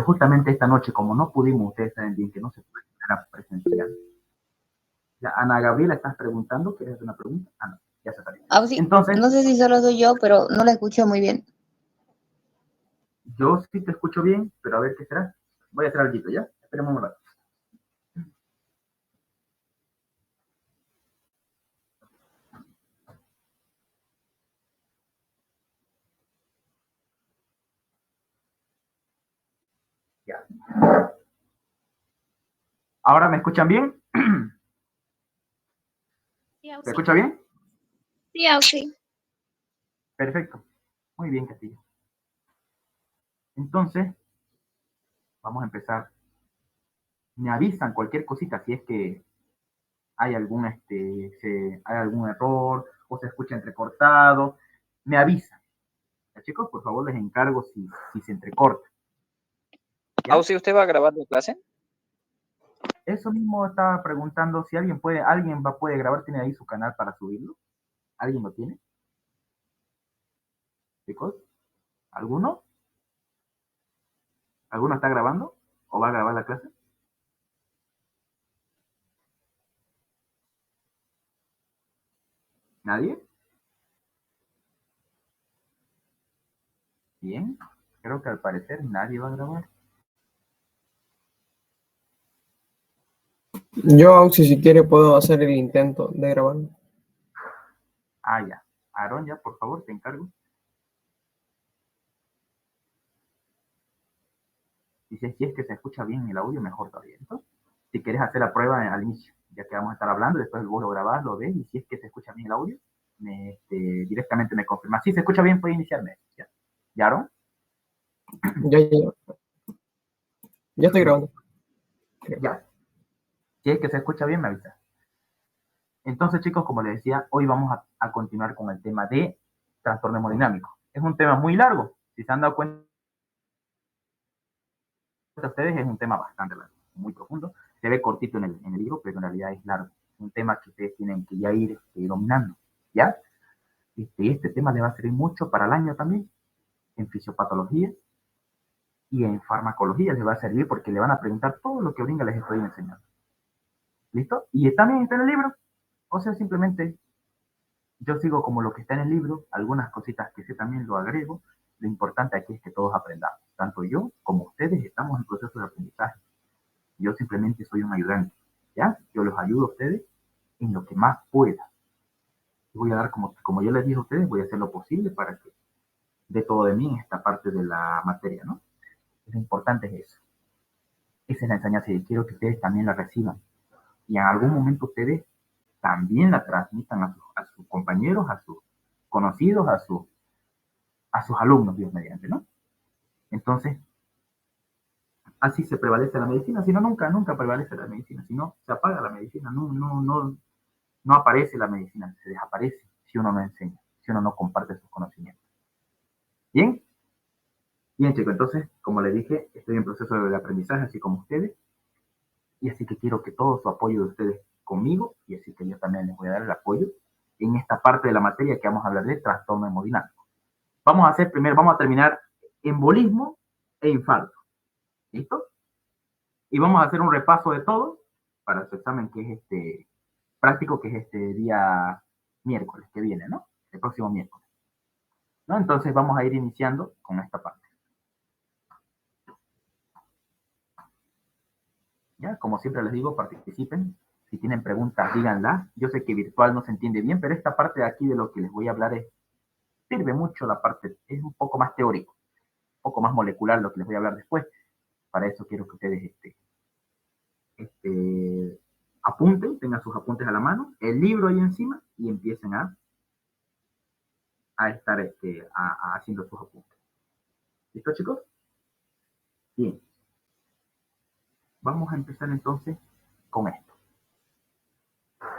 pero justamente esta noche, como no pudimos, ustedes saben bien que no se puede tener presencial. Ya, Ana Gabriela, ¿estás preguntando? ¿Quieres hacer una pregunta? Ah, no, ya se salió. Ah, sí. Entonces, No sé si solo soy yo, pero no la escucho muy bien. yo sí te escucho bien, pero a ver qué será. Voy a hacer algo, ¿ya? Esperemos un rato. Ya. ¿Ahora me escuchan bien? ¿Se escucha bien? Sí, sí. Perfecto. Muy bien, Castillo. Entonces, vamos a empezar. Me avisan cualquier cosita si es que hay algún, hay algún error o se escucha entrecortado. Me avisan. ¿Ya, chicos? Por favor, les encargo si se entrecorta. ¿Ya? ¿Sí usted va a grabar la clase? Eso mismo estaba preguntando si alguien puede grabar, tiene ahí su canal para subirlo. ¿Alguien lo tiene? Chicos, ¿alguno? ¿Alguno está grabando o va a grabar la clase? ¿Nadie? Bien, creo que al parecer nadie va a grabar. Yo, si quiere, puedo hacer el intento de grabarlo. Ah, ya. Aaron, ya, por favor, te encargo. Y si es que se escucha bien el audio, mejor todavía. Entonces, si quieres hacer la prueba al inicio, ya que vamos a estar hablando, después vos lo grabás, lo ves, y si es que se escucha bien el audio, directamente me confirmas. Si se escucha bien, puede iniciarme. ¿Ya? ¿Ya, Aaron? Ya estoy grabando. Ya. Si es que se escucha bien, me avisa. Entonces, chicos, como les decía, hoy vamos a continuar con el tema de trastorno hemodinámico. Es un tema muy largo. Si se han dado cuenta ustedes, es un tema bastante largo, muy profundo. Se ve cortito en el libro, pero en realidad es largo. Es un tema que ustedes tienen que ya ir dominando. ¿Ya? Este tema le va a servir mucho para el año también, en fisiopatología y en farmacología les va a servir porque le van a preguntar todo lo que ahorita les estoy enseñando. ¿Listo? Y también está en el libro. O sea, simplemente yo sigo como lo que está en el libro, algunas cositas que sé también lo agrego. Lo importante aquí es que todos aprendamos. Tanto yo como ustedes estamos en proceso de aprendizaje. Yo simplemente soy un ayudante. ¿Ya? Yo los ayudo a ustedes en lo que más pueda. Voy a dar, como yo les dije a ustedes, voy a hacer lo posible para que dé todo de mí en esta parte de la materia, ¿no? Lo importante es eso. Esa es la enseñanza y quiero que ustedes también la reciban. Y en algún momento ustedes también la transmitan a sus compañeros, a sus conocidos, a sus alumnos, Dios mediante, ¿no? Entonces, así se prevalece la medicina, si no, nunca prevalece la medicina, si no, se apaga la medicina, no aparece la medicina, se desaparece si uno no enseña, si uno no comparte sus conocimientos. ¿Bien? Bien, chicos, entonces, como les dije, estoy en proceso de aprendizaje, así como ustedes, y así que quiero que todo su apoyo de ustedes conmigo, y así que yo también les voy a dar el apoyo en esta parte de la materia que vamos a hablar de trastorno hemodinámico. Vamos a terminar embolismo e infarto. ¿Listo? Y vamos a hacer un repaso de todo para su examen que es práctico, que es este día miércoles que viene, ¿no? El próximo miércoles. ¿No? Entonces vamos a ir iniciando con esta parte. ¿Ya? Como siempre les digo, participen. Si tienen preguntas, díganlas. Yo sé que virtual no se entiende bien, pero esta parte de aquí de lo que les voy a hablar sirve mucho la parte, es un poco más teórico, un poco más molecular lo que les voy a hablar después. Para eso quiero que ustedes apunten, tengan sus apuntes a la mano, el libro ahí encima y empiecen a estar haciendo sus apuntes. ¿Listo, chicos? Bien. Vamos a empezar entonces con esto.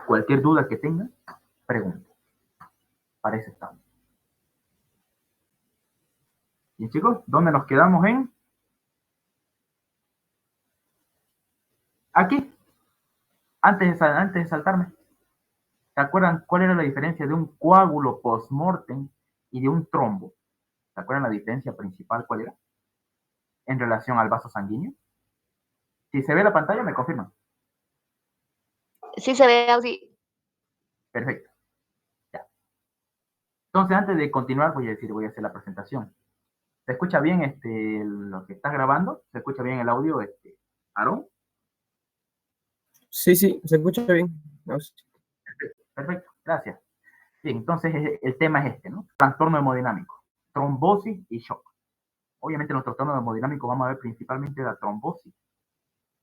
Cualquier duda que tengan, pregunten. Para eso estamos. Bien, chicos, ¿dónde nos quedamos en? Aquí. Antes de saltarme. ¿Se acuerdan cuál era la diferencia de un coágulo post-mortem y de un trombo? ¿Se acuerdan la diferencia principal cuál era? en relación al vaso sanguíneo? Si se ve la pantalla, me confirman. Sí se ve así. Perfecto. Ya. Entonces, antes de continuar, voy a hacer la presentación. ¿Se escucha bien lo que estás grabando? ¿Se escucha bien el audio, Aarón? Sí, sí, se escucha bien. Perfecto, gracias. Bien, entonces el tema es ¿no? Trastorno hemodinámico, trombosis y shock. Obviamente en los trastornos hemodinámicos vamos a ver principalmente la trombosis,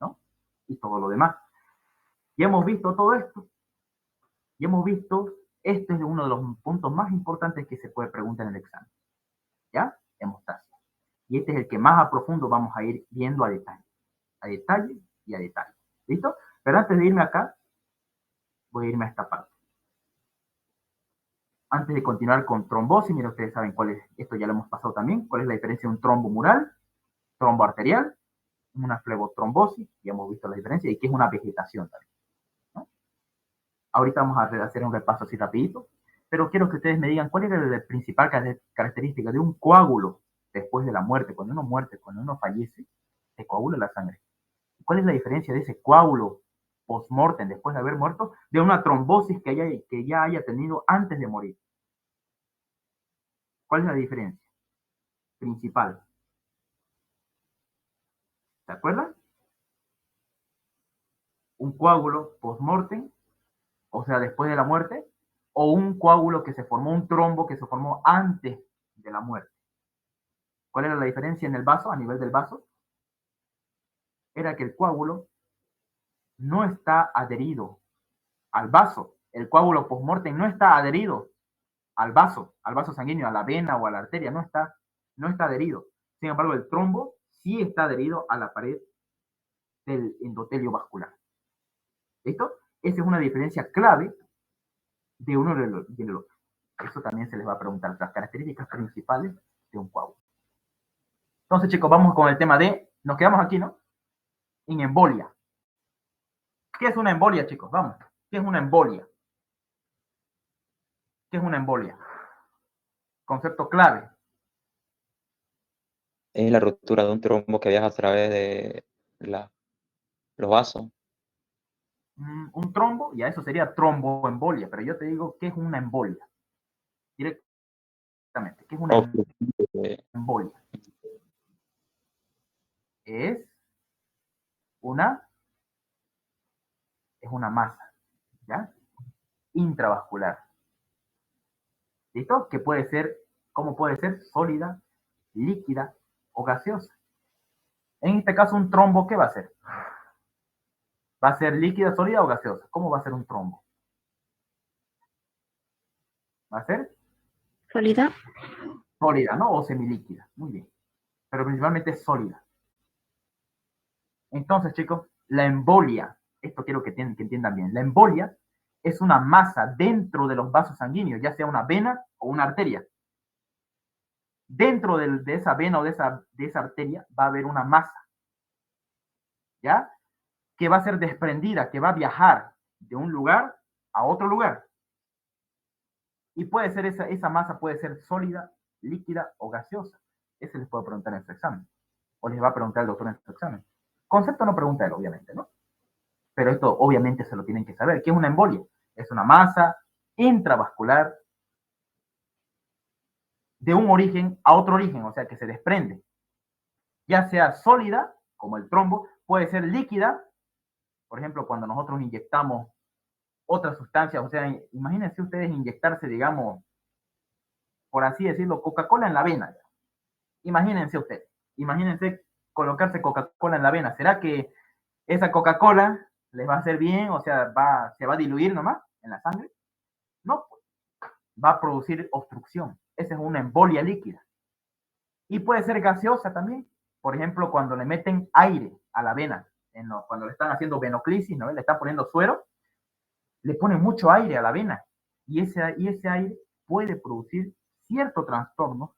¿no? Y todo lo demás. Ya hemos visto todo esto. Y hemos visto, este es uno de los puntos más importantes que se puede preguntar en el examen. ¿Ya? Hemostasia. Y este es el que más a profundo vamos a ir viendo a detalle y a detalle. ¿Listo? Pero antes de irme acá, voy a irme a esta parte. Antes de continuar con trombosis, mira, ustedes saben cuál es, esto ya lo hemos pasado también, cuál es la diferencia de un trombo mural, trombo arterial, una flebotrombosis, ya hemos visto la diferencia, y que es una vegetación también, ¿no? Ahorita vamos a hacer un repaso así rapidito, pero quiero que ustedes me digan cuál es la principal característica de un coágulo después de la muerte. Cuando uno muere, cuando uno fallece, se coagula la sangre. ¿Cuál es la diferencia de ese coágulo post-mortem, después de haber muerto, de una trombosis que ya haya tenido antes de morir? ¿Cuál es la diferencia principal? ¿Se acuerdan? Un coágulo post-mortem, o sea, después de la muerte, o un coágulo que se formó, un trombo que se formó antes de la muerte. ¿Cuál era la diferencia en el vaso, a nivel del vaso? Era que el coágulo no está adherido al vaso. El coágulo post-mortem no está adherido al vaso sanguíneo, a la vena o a la arteria, no está adherido. Sin embargo, el trombo sí está adherido a la pared del endotelio vascular. ¿Listo? Esa es una diferencia clave de uno y del otro. Eso también se les va a preguntar, las características principales de un coágulo. Entonces, chicos, vamos con el tema de, nos quedamos aquí, ¿no? En embolia. ¿Qué es una embolia, chicos? Vamos. ¿Qué es una embolia? ¿Qué es una embolia? Concepto clave. Es la ruptura de un trombo que viaja a través de los vasos. Un trombo, ya eso sería tromboembolia, pero yo te digo, ¿qué es una embolia? Directamente, ¿qué es una embolia? Es una masa, ¿ya? Intravascular. ¿Listo? Que puede ser, ¿cómo puede ser? Sólida, líquida o gaseosa. En este caso, un trombo, ¿qué va a ser? ¿Va a ser líquida, sólida o gaseosa? ¿Cómo va a ser un trombo? ¿Va a ser? Sólida. Sólida, ¿no? O semilíquida. Muy bien. Pero principalmente sólida. Entonces, chicos, la embolia, esto quiero que entiendan bien, la embolia es una masa dentro de los vasos sanguíneos, ya sea una vena o una arteria. Dentro de esa vena o de esa arteria va a haber una masa, ¿ya? Que va a ser desprendida, que va a viajar de un lugar a otro lugar. Y puede ser esa masa puede ser sólida, líquida o gaseosa. Ese les puedo preguntar en su examen. O les va a preguntar el doctor en su examen. Concepto no pregunta él, obviamente, ¿no? Pero esto obviamente se lo tienen que saber. ¿Qué es una embolia? Es una masa intravascular de un origen a otro origen, o sea, que se desprende. Ya sea sólida, como el trombo, puede ser líquida, por ejemplo, cuando nosotros inyectamos otras sustancias, o sea, imagínense ustedes inyectarse, digamos, por así decirlo, Coca-Cola en la vena. Imagínense ustedes, imagínense colocarse Coca-Cola en la vena. ¿Será que esa Coca-Cola les va a hacer bien? O sea, se va a diluir nomás en la sangre. No, va a producir obstrucción. Esa es una embolia líquida. Y puede ser gaseosa también. Por ejemplo, cuando le meten aire a la vena, cuando le están haciendo venoclisis, ¿no? Le están poniendo suero, le ponen mucho aire a la vena. Y ese aire puede producir cierto trastorno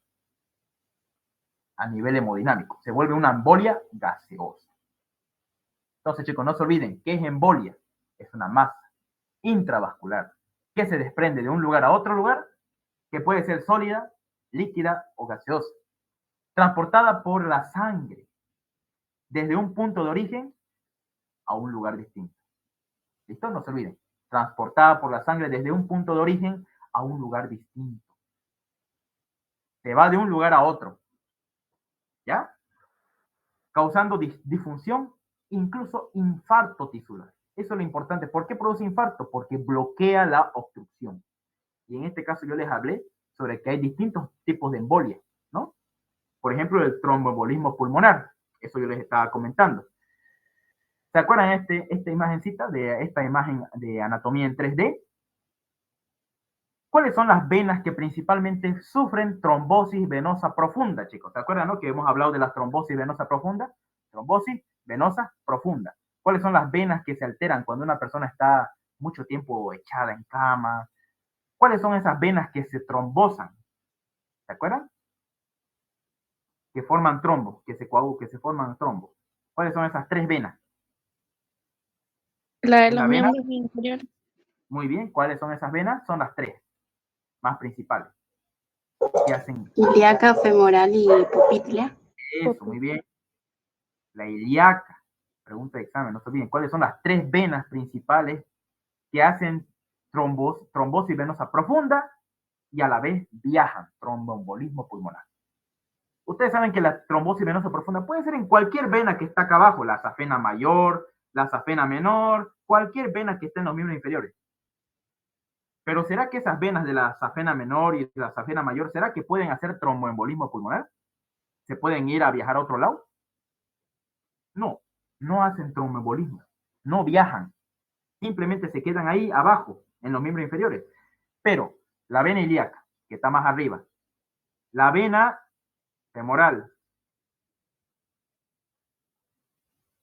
a nivel hemodinámico. Se vuelve una embolia gaseosa. Entonces, chicos, no se olviden, ¿qué es embolia? Es una masa intravascular que se desprende de un lugar a otro lugar, que puede ser sólida, líquida o gaseosa, transportada por la sangre. desde un punto de origen a un lugar distinto. ¿Listo? No se olviden. Transportada por la sangre desde un punto de origen a un lugar distinto. Se va de un lugar a otro. ¿Ya? Causando disfunción, incluso infarto tisular. Eso es lo importante. ¿Por qué produce infarto? Porque bloquea la obstrucción. Y en este caso yo les hablé sobre que hay distintos tipos de embolia, ¿no? Por ejemplo, el tromboembolismo pulmonar. Eso yo les estaba comentando. ¿Se acuerdan esta imagencita de esta imagen de anatomía en 3D? ¿Cuáles son las venas que principalmente sufren trombosis venosa profunda, chicos? ¿Se acuerdan, no? Que hemos hablado de la trombosis venosa profunda. Trombosis venosa profunda. ¿Cuáles son las venas que se alteran cuando una persona está mucho tiempo echada en cama? ¿Cuáles son esas venas que se trombosan? ¿Se acuerdan? Que forman trombos, que se forman trombos. ¿Cuáles son esas tres venas? La de ¿Es los la vena? miembros inferiores. Muy bien. ¿Cuáles son esas venas? Son las tres más principales. ¿Qué hacen? Ilíaca, femoral y poplítea. Eso, muy bien. La ilíaca. Pregunta de examen, no se olviden. ¿Cuáles son las tres venas principales que hacen trombosis venosa profunda y a la vez viajan? Tromboembolismo pulmonar. Ustedes saben que la trombosis venosa profunda puede ser en cualquier vena que está acá abajo, la safena mayor, la safena menor, cualquier vena que esté en los miembros inferiores. Pero ¿será que esas venas de la safena menor y de la safena mayor, ¿será que pueden hacer tromboembolismo pulmonar? ¿Se pueden ir a viajar a otro lado? No, no hacen tromboembolismo, no viajan, simplemente se quedan ahí abajo, en los miembros inferiores. Pero la vena ilíaca, que está más arriba, la vena femoral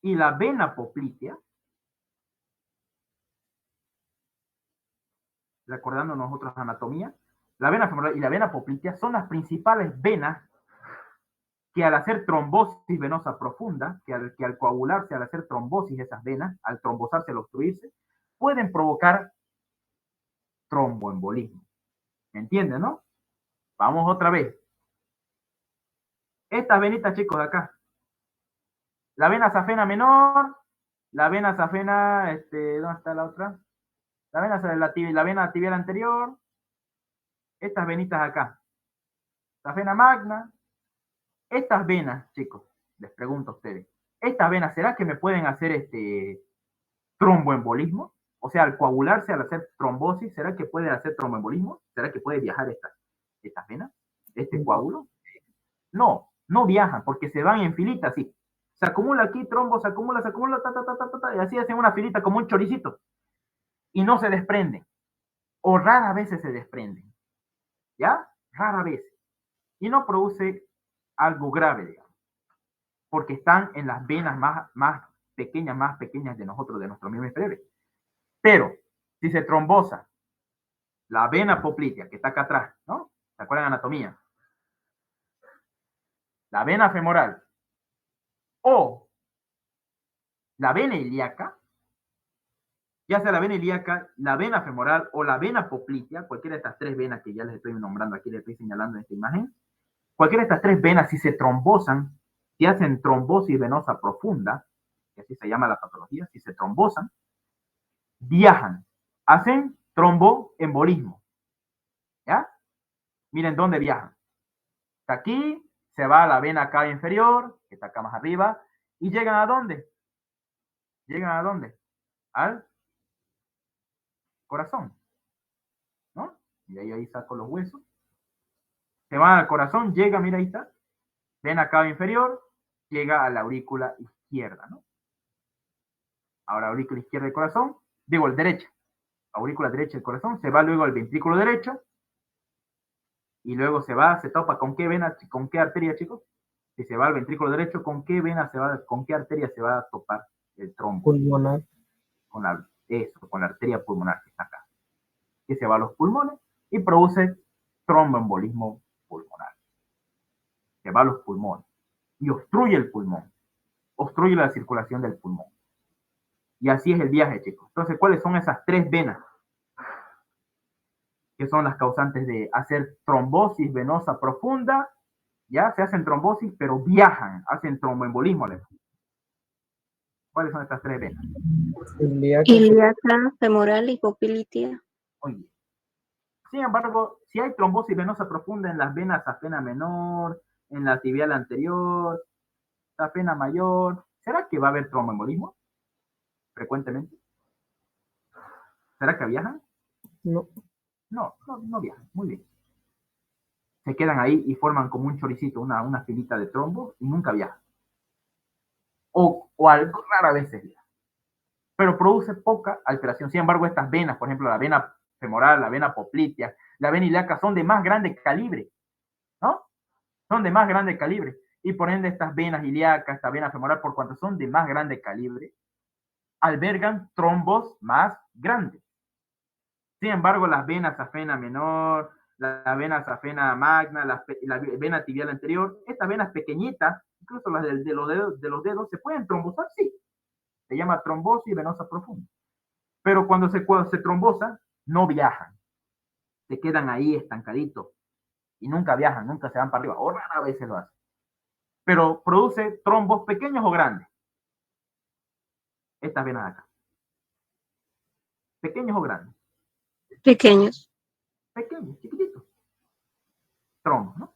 y la vena poplítea, recordando nosotros anatomía, la vena femoral y la vena poplítea son las principales venas que al hacer trombosis venosa profunda, que al coagularse, al hacer trombosis esas venas, al trombosarse, al obstruirse, pueden provocar tromboembolismo. ¿Me entienden, no? Vamos otra vez. Estas venitas, chicos, de acá. La vena safena menor, la vena safena, ¿dónde está la otra? La vena tibial anterior, estas venitas acá. Safena magna. Estas venas, chicos, les pregunto a ustedes, ¿estas venas será que me pueden hacer tromboembolismo? O sea, al coagularse, al hacer trombosis, ¿será que puede hacer tromboembolismo? ¿Será que puede viajar estas venas? ¿Este coágulo? No, no viajan porque se van en filita así. Se acumula aquí trombo, se acumula, y así hacen una filita como un choricito. Y no se desprenden. O rara vez se desprenden. ¿Ya? Rara vez. Y no produce algo grave, digamos. Porque están en las venas más pequeñas de nosotros, de nuestro miembro inferior. Pero, si se trombosa la vena poplítea, que está acá atrás, ¿no? ¿Se acuerdan de anatomía? La vena femoral o la vena ilíaca, ya sea la vena ilíaca, la vena femoral o la vena poplítea, cualquiera de estas tres venas que ya les estoy nombrando aquí, les estoy señalando en esta imagen, cualquiera de estas tres venas, si se trombosan, si hacen trombosis venosa profunda, que así se llama la patología, si se trombosan, viajan, hacen tromboembolismo. ¿Ya? Miren dónde viajan. Aquí se va a la vena cava inferior, que está acá más arriba, y llegan ¿a dónde? ¿Llegan a dónde? Al corazón, ¿no? Y ahí saco los huesos. Se van al corazón, llega, mira, ahí está, vena cava inferior, llega a la aurícula izquierda, ¿no? Ahora aurícula izquierda del corazón, digo el derecha, aurícula derecha del corazón, se va luego al ventrículo derecho, y luego se topa con qué vena, con qué arteria, chicos. Si se va al ventrículo derecho, ¿con qué vena se va, con qué arteria se va a topar el trombo? Pulmonar. Con la arteria pulmonar que está acá. Que se va a los pulmones y produce tromboembolismo pulmonar. Se va a los pulmones y obstruye el pulmón, obstruye la circulación del pulmón. Y así es el viaje, chicos. Entonces, ¿cuáles son esas tres venas que son las causantes de hacer trombosis venosa profunda? Ya se hacen trombosis, pero viajan, hacen tromboembolismo. ¿Cuáles son estas tres venas? Ilíaca. Ilíaca, femoral y poplitea. Muy bien. Sin embargo, si hay trombosis venosa profunda en las venas safena menor, en la tibial anterior, safena mayor, ¿será que va a haber tromboembolismo frecuentemente? ¿Será que viajan? No. No viajan. Muy bien. Se quedan ahí y forman como un choricito, una filita de trombos y nunca viajan. O algo rara vez se viaja. Pero produce poca alteración. Sin embargo, estas venas, por ejemplo, la vena femoral, la vena poplitea, la vena ilíaca, son de más grande calibre, ¿no? Son de más grande calibre. Y por ende, estas venas ilíacas, esta vena femoral, por cuanto son de más grande calibre, albergan trombos más grandes. Sin embargo, las venas safena menor, la vena safena magna, la vena tibial anterior, estas venas pequeñitas, incluso las de los dedos, ¿se pueden trombosar? Sí. Se llama trombosis venosa profunda. Pero cuando se trombosa, no viajan. Se quedan ahí estancaditos. Y nunca viajan, nunca se van para arriba. O rara vez se lo hacen. Pero produce trombos pequeños o grandes. Estas venas de acá. ¿Pequeños o grandes? Pequeños. Pequeños, chiquititos. Trombos, ¿no?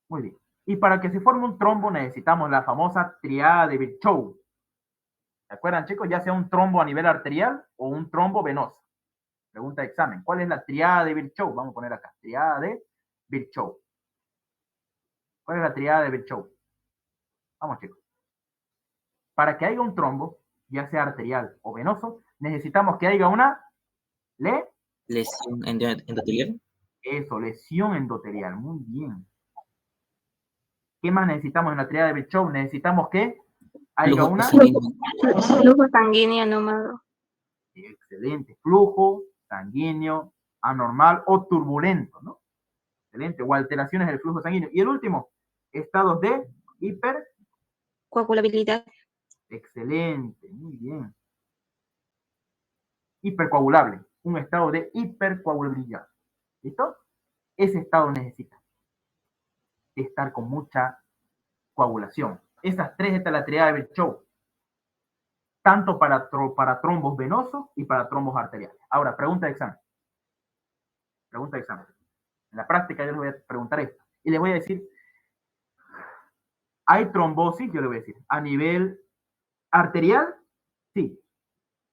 Muy bien. Y para que se forme un trombo necesitamos la famosa triada de Virchow. ¿Se acuerdan, chicos? Ya sea un trombo a nivel arterial o un trombo venoso. Pregunta de examen. ¿Cuál es la triada de Virchow? Vamos a poner acá. Triada de Virchow. ¿Cuál es la triada de Virchow? Vamos, chicos. Para que haya un trombo, ya sea arterial o venoso, necesitamos que haya una lesión endotelial. Eso, lesión endotelial. Muy bien. ¿Qué más necesitamos en la triada de Virchow? Necesitamos que haya una... Flujo sanguíneo anómalo. Excelente. Flujo sanguíneo anormal o turbulento, ¿no? Excelente. O alteraciones del flujo sanguíneo. Y el último, estados de Coagulabilidad. Excelente. Muy bien. Hipercoagulable. Un estado de hipercoagulabilidad. ¿Listo? Ese estado necesita estar con mucha coagulación. Esas tres, esta es la triada de Virchow. Tanto para trombos venosos y para trombos arteriales. Ahora, pregunta de examen. Pregunta de examen. En la práctica yo les voy a preguntar esto. Y les voy a decir, ¿hay trombosis? Yo les voy a decir, ¿a nivel arterial? Sí.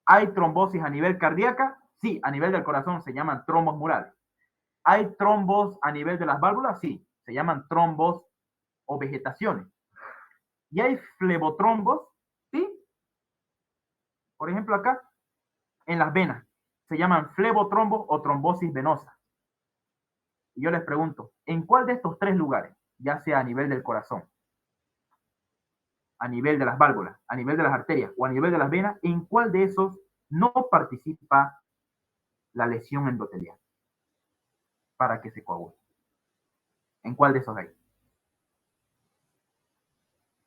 ¿Hay trombosis a nivel cardíaca? Sí. ¿A nivel del corazón se llaman trombos murales? ¿Hay trombos a nivel de las válvulas? Sí. Se llaman trombos o vegetaciones. ¿Y hay flebotrombos? Sí. Por ejemplo, acá, en las venas, se llaman flebotrombos o trombosis venosa. Y yo les pregunto, ¿en cuál de estos tres lugares, ya sea a nivel del corazón, a nivel de las válvulas, a nivel de las arterias o a nivel de las venas, en cuál de esos no participa la lesión endotelial para que se coagule? ¿En cuál de esos hay?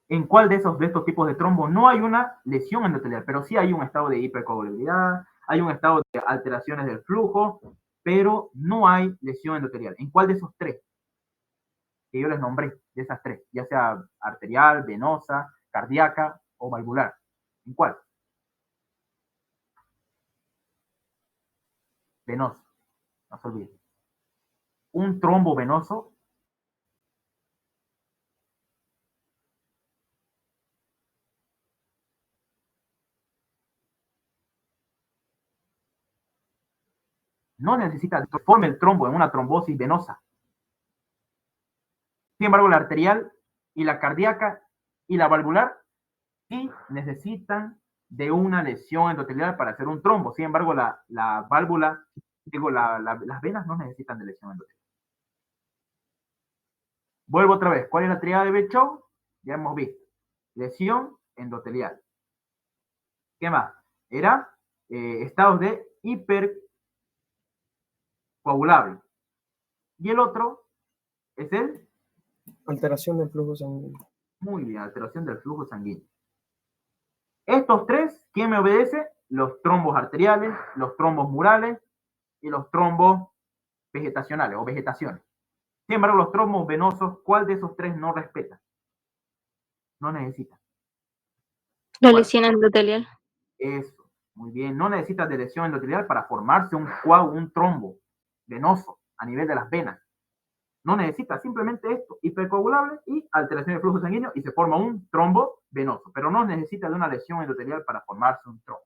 ¿En cuál de estos tipos de trombo no hay una lesión endotelial? Pero sí hay un estado de hipercoagulabilidad, hay un estado de alteraciones del flujo, pero no hay lesión endotelial. ¿En cuál de esos tres que yo les nombré, de esas tres, ya sea arterial, venosa, cardíaca o valvular? ¿En cuál? Venoso, no se olviden. Un trombo venoso no necesita que forme el trombo en una trombosis venosa. Sin embargo, la arterial y la cardíaca y la valvular sí necesitan de una lesión endotelial para hacer un trombo. Sin embargo, la válvula, las venas no necesitan de lesión endotelial. Vuelvo otra vez. ¿Cuál es la triada de Virchow? Ya hemos visto. Lesión endotelial. ¿Qué más? Era estados de hipercoagulable. Y el otro es el... Alteración del flujo sanguíneo. Muy bien, alteración del flujo sanguíneo. Estos tres, ¿quién me obedece? Los trombos arteriales, los trombos murales y los trombos vegetacionales o vegetaciones. Sin embargo, los trombos venosos, ¿cuál de esos tres no respeta? No necesita. La lesión endotelial. Eso, muy bien. No necesitas de lesión endotelial para formarse un coágulo, un trombo venoso a nivel de las venas. No necesitas simplemente esto, hipercoagulable y alteración de flujo sanguíneo y se forma un trombo venoso, pero no necesita de una lesión endotelial para formarse un trombo.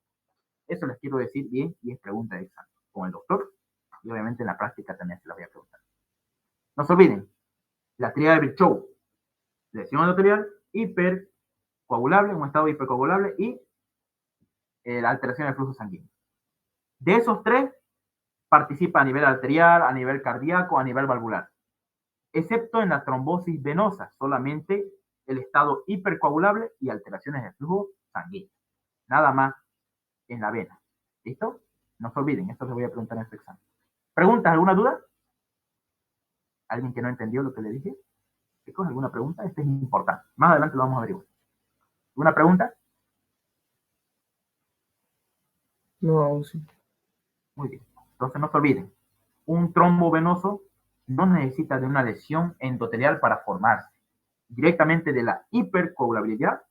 Eso les quiero decir bien y es pregunta de examen con el doctor y obviamente en la práctica también se la voy a preguntar. No se olviden, la tríada de Virchow, lesión endotelial, hipercoagulable, un estado hipercoagulable y la alteración del flujo sanguíneo. De esos tres, participa a nivel arterial, a nivel cardíaco, a nivel valvular. Excepto en la trombosis venosa, solamente el estado hipercoagulable y alteraciones del flujo sanguíneo. Nada más en la vena. ¿Listo? No se olviden, esto les voy a preguntar en este examen. ¿Preguntas? ¿Alguna duda? ¿Alguien que no entendió lo que le dije? Chicos, ¿alguna pregunta? Esto es importante. Más adelante lo vamos a averiguar. ¿Alguna pregunta? No, aún sí. Muy bien. Entonces no se olviden. Un trombo venoso no necesita de una lesión endotelial para formarse. Directamente de la hipercoagulabilidad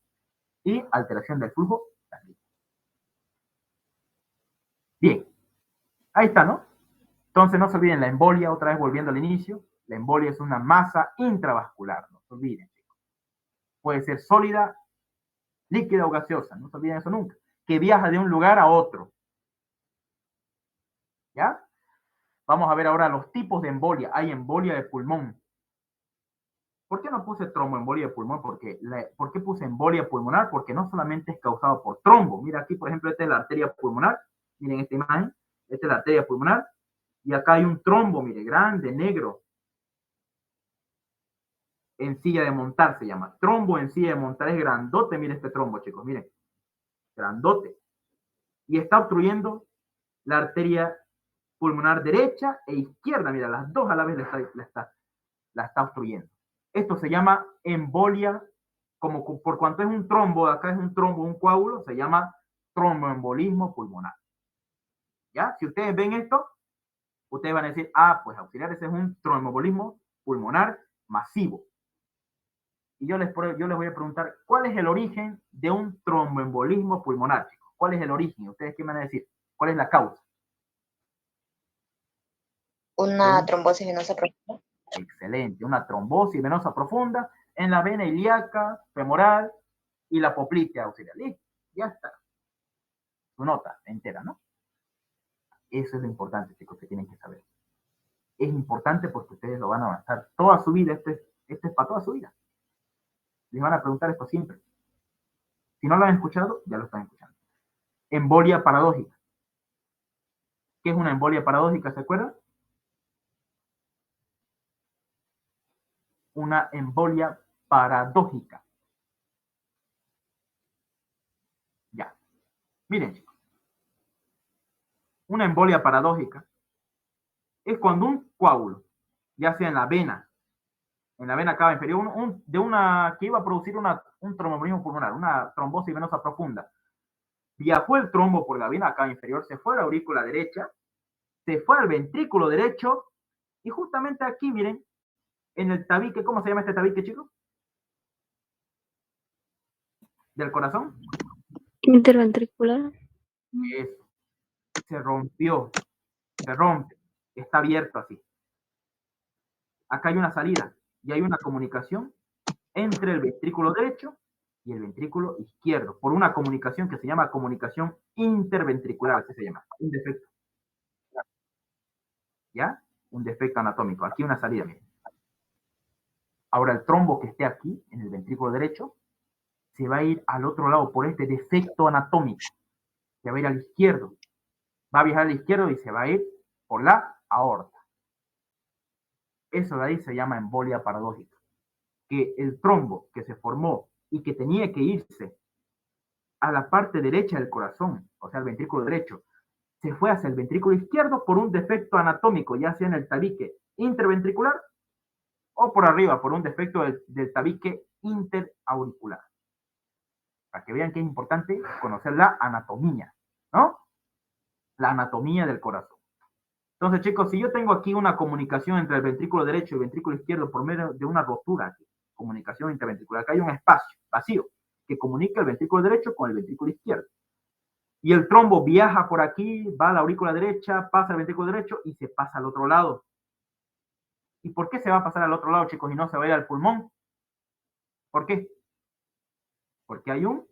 y alteración del flujo sanguíneo. Bien. Ahí está, ¿no? Entonces no se olviden la embolia, otra vez volviendo al inicio. La embolia es una masa intravascular. No se olviden, chicos. Puede ser sólida, líquida o gaseosa. No se olviden eso nunca. Que viaja de un lugar a otro. ¿Ya? Vamos a ver ahora los tipos de embolia. Hay embolia de pulmón. ¿Por qué no puse tromboembolia de pulmón? ¿Por qué puse embolia pulmonar? Porque no solamente es causado por trombo. Mira aquí, por ejemplo, esta es la arteria pulmonar. Miren esta imagen. Esta es la arteria pulmonar. Y acá hay un trombo, mire, grande, negro. En silla de montar se llama. Trombo en silla de montar es grandote. Mire este trombo, chicos, miren. Grandote. Y está obstruyendo la arteria pulmonar derecha e izquierda. Mira, las dos a la vez la está obstruyendo. Esto se llama embolia, como por cuanto es un trombo, acá es un trombo, un coágulo, se llama tromboembolismo pulmonar. ¿Ya? Si ustedes ven esto, ustedes van a decir, ah, pues auxiliar, ese es un tromboembolismo pulmonar masivo. Y yo les voy a preguntar, ¿cuál es el origen de un tromboembolismo pulmonar, chicos? ¿Cuál es el origen? ¿Ustedes qué me van a decir? ¿Cuál es la causa? Una trombosis venosa profunda. Excelente, una trombosis venosa profunda en la vena ilíaca, femoral y la poplitea auxiliar. Listo, ya está. Su nota entera, ¿no? Eso es lo importante, chicos, que tienen que saber. Es importante porque ustedes lo van a avanzar toda su vida. Esto es para toda su vida. Les van a preguntar esto siempre. Si no lo han escuchado, ya lo están escuchando. Embolia paradójica. ¿Qué es una embolia paradójica? ¿Se acuerdan? Una embolia paradójica. Ya. Miren, chicos. Una embolia paradójica es cuando un coágulo, ya sea en la vena cava inferior, que iba a producir un tromboembolismo pulmonar, una trombosis venosa profunda, viajó el trombo por la vena cava inferior, se fue a la aurícula derecha, se fue al ventrículo derecho, y justamente aquí, miren, en el tabique, ¿cómo se llama este tabique, chicos? ¿Del corazón? Interventricular. Eso. Se rompió, se rompe, está abierto así. Acá hay una salida y hay una comunicación entre el ventrículo derecho y el ventrículo izquierdo, por una comunicación que se llama comunicación interventricular, así se llama, un defecto. ¿Ya? Un defecto anatómico. Aquí una salida, miren. Ahora el trombo que esté aquí, en el ventrículo derecho, se va a ir al otro lado por este defecto anatómico. Se va a ir al izquierdo. Va a viajar al izquierdo y se va a ir por la aorta. Eso de ahí se llama embolia paradójica. Que el trombo que se formó y que tenía que irse a la parte derecha del corazón, o sea, el ventrículo derecho, se fue hacia el ventrículo izquierdo por un defecto anatómico, ya sea en el tabique interventricular o por arriba, por un defecto del tabique interauricular. Para que vean que es importante conocer la anatomía, ¿no? La anatomía del corazón. Entonces, chicos, si yo tengo aquí una comunicación entre el ventrículo derecho y el ventrículo izquierdo por medio de una rotura aquí, comunicación interventricular, acá hay un espacio vacío, que comunica el ventrículo derecho con el ventrículo izquierdo. Y el trombo viaja por aquí, va a la aurícula derecha, pasa al ventrículo derecho y se pasa al otro lado. ¿Y por qué se va a pasar al otro lado, chicos, y no se va a ir al pulmón? ¿Por qué? Porque hay un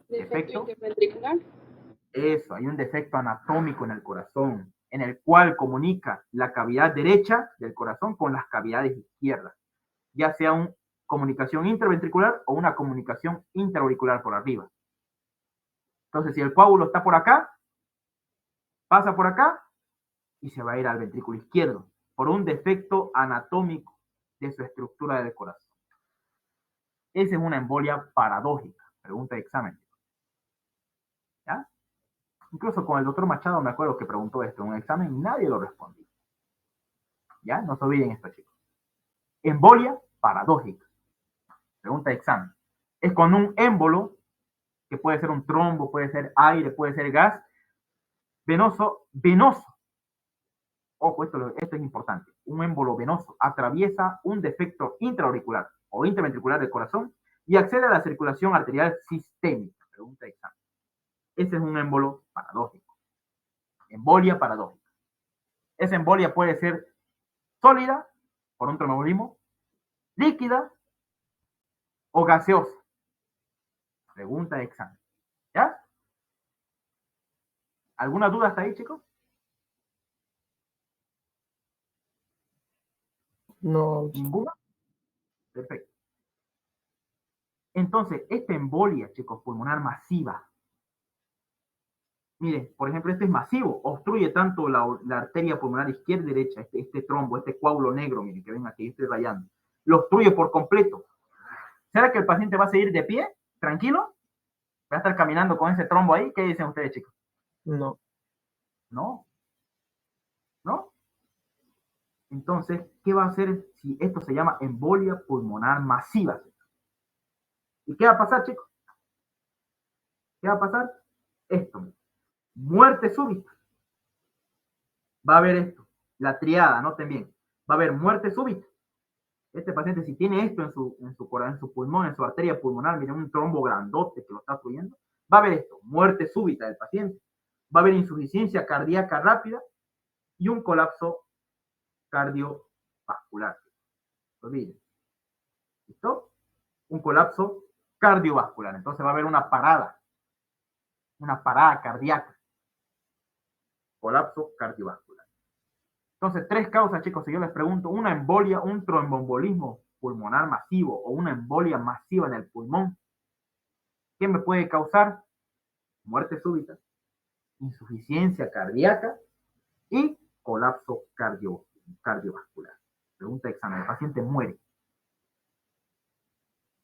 defecto interventricular. Eso, hay un defecto anatómico en el corazón, en el cual comunica la cavidad derecha del corazón con las cavidades izquierdas, ya sea una comunicación interventricular o una comunicación intraauricular por arriba. Entonces, si el coágulo está por acá, pasa por acá y se va a ir al ventrículo izquierdo por un defecto anatómico de su estructura del corazón. Esa es una embolia paradójica. Pregunta de examen. ¿Ya? Incluso con el doctor Machado me acuerdo que preguntó esto en un examen y nadie lo respondió. ¿Ya? No se olviden esto, chicos. Embolia paradójica. Pregunta de examen. Es cuando un émbolo, que puede ser un trombo, puede ser aire, puede ser gas, venoso, ojo, esto es importante, un émbolo venoso atraviesa un defecto intraauricular o interventricular del corazón y accede a la circulación arterial sistémica. Pregunta de examen. Ese es un émbolo paradójico. Embolia paradójica. Esa embolia puede ser sólida, por un tromboembolismo, líquida o gaseosa. Pregunta de examen. ¿Ya? ¿Alguna duda hasta ahí, chicos? No. ¿Ninguna? Perfecto. Entonces, esta embolia, chicos, pulmonar masiva. Miren, por ejemplo, este es masivo, obstruye tanto la arteria pulmonar izquierda y derecha, este trombo, este coágulo negro, miren, que ven aquí, estoy rayando. Lo obstruye por completo. ¿Será que el paciente va a seguir de pie, tranquilo? ¿Va a estar caminando con ese trombo ahí? ¿Qué dicen ustedes, chicos? No. No. ¿No? Entonces, ¿qué va a hacer si esto se llama embolia pulmonar masiva? ¿Y qué va a pasar, chicos? ¿Qué va a pasar? Esto. Muerte súbita. Va a haber esto. La triada, noten bien. Va a haber muerte súbita. Este paciente, si tiene esto en su pulmón, en su arteria pulmonar, miren un trombo grandote que lo está fluyendo, va a haber esto. Muerte súbita del paciente. Va a haber insuficiencia cardíaca rápida y un colapso cardiovascular. Olviden. ¿Listo? Un colapso cardiovascular. Entonces va a haber una parada cardíaca. Colapso cardiovascular. Entonces, 3 causas, chicos, si yo les pregunto, una embolia, un tromboembolismo pulmonar masivo o una embolia masiva en el pulmón, ¿qué me puede causar? Muerte súbita, insuficiencia cardíaca y colapso cardiovascular. Pregunta de examen, el paciente muere.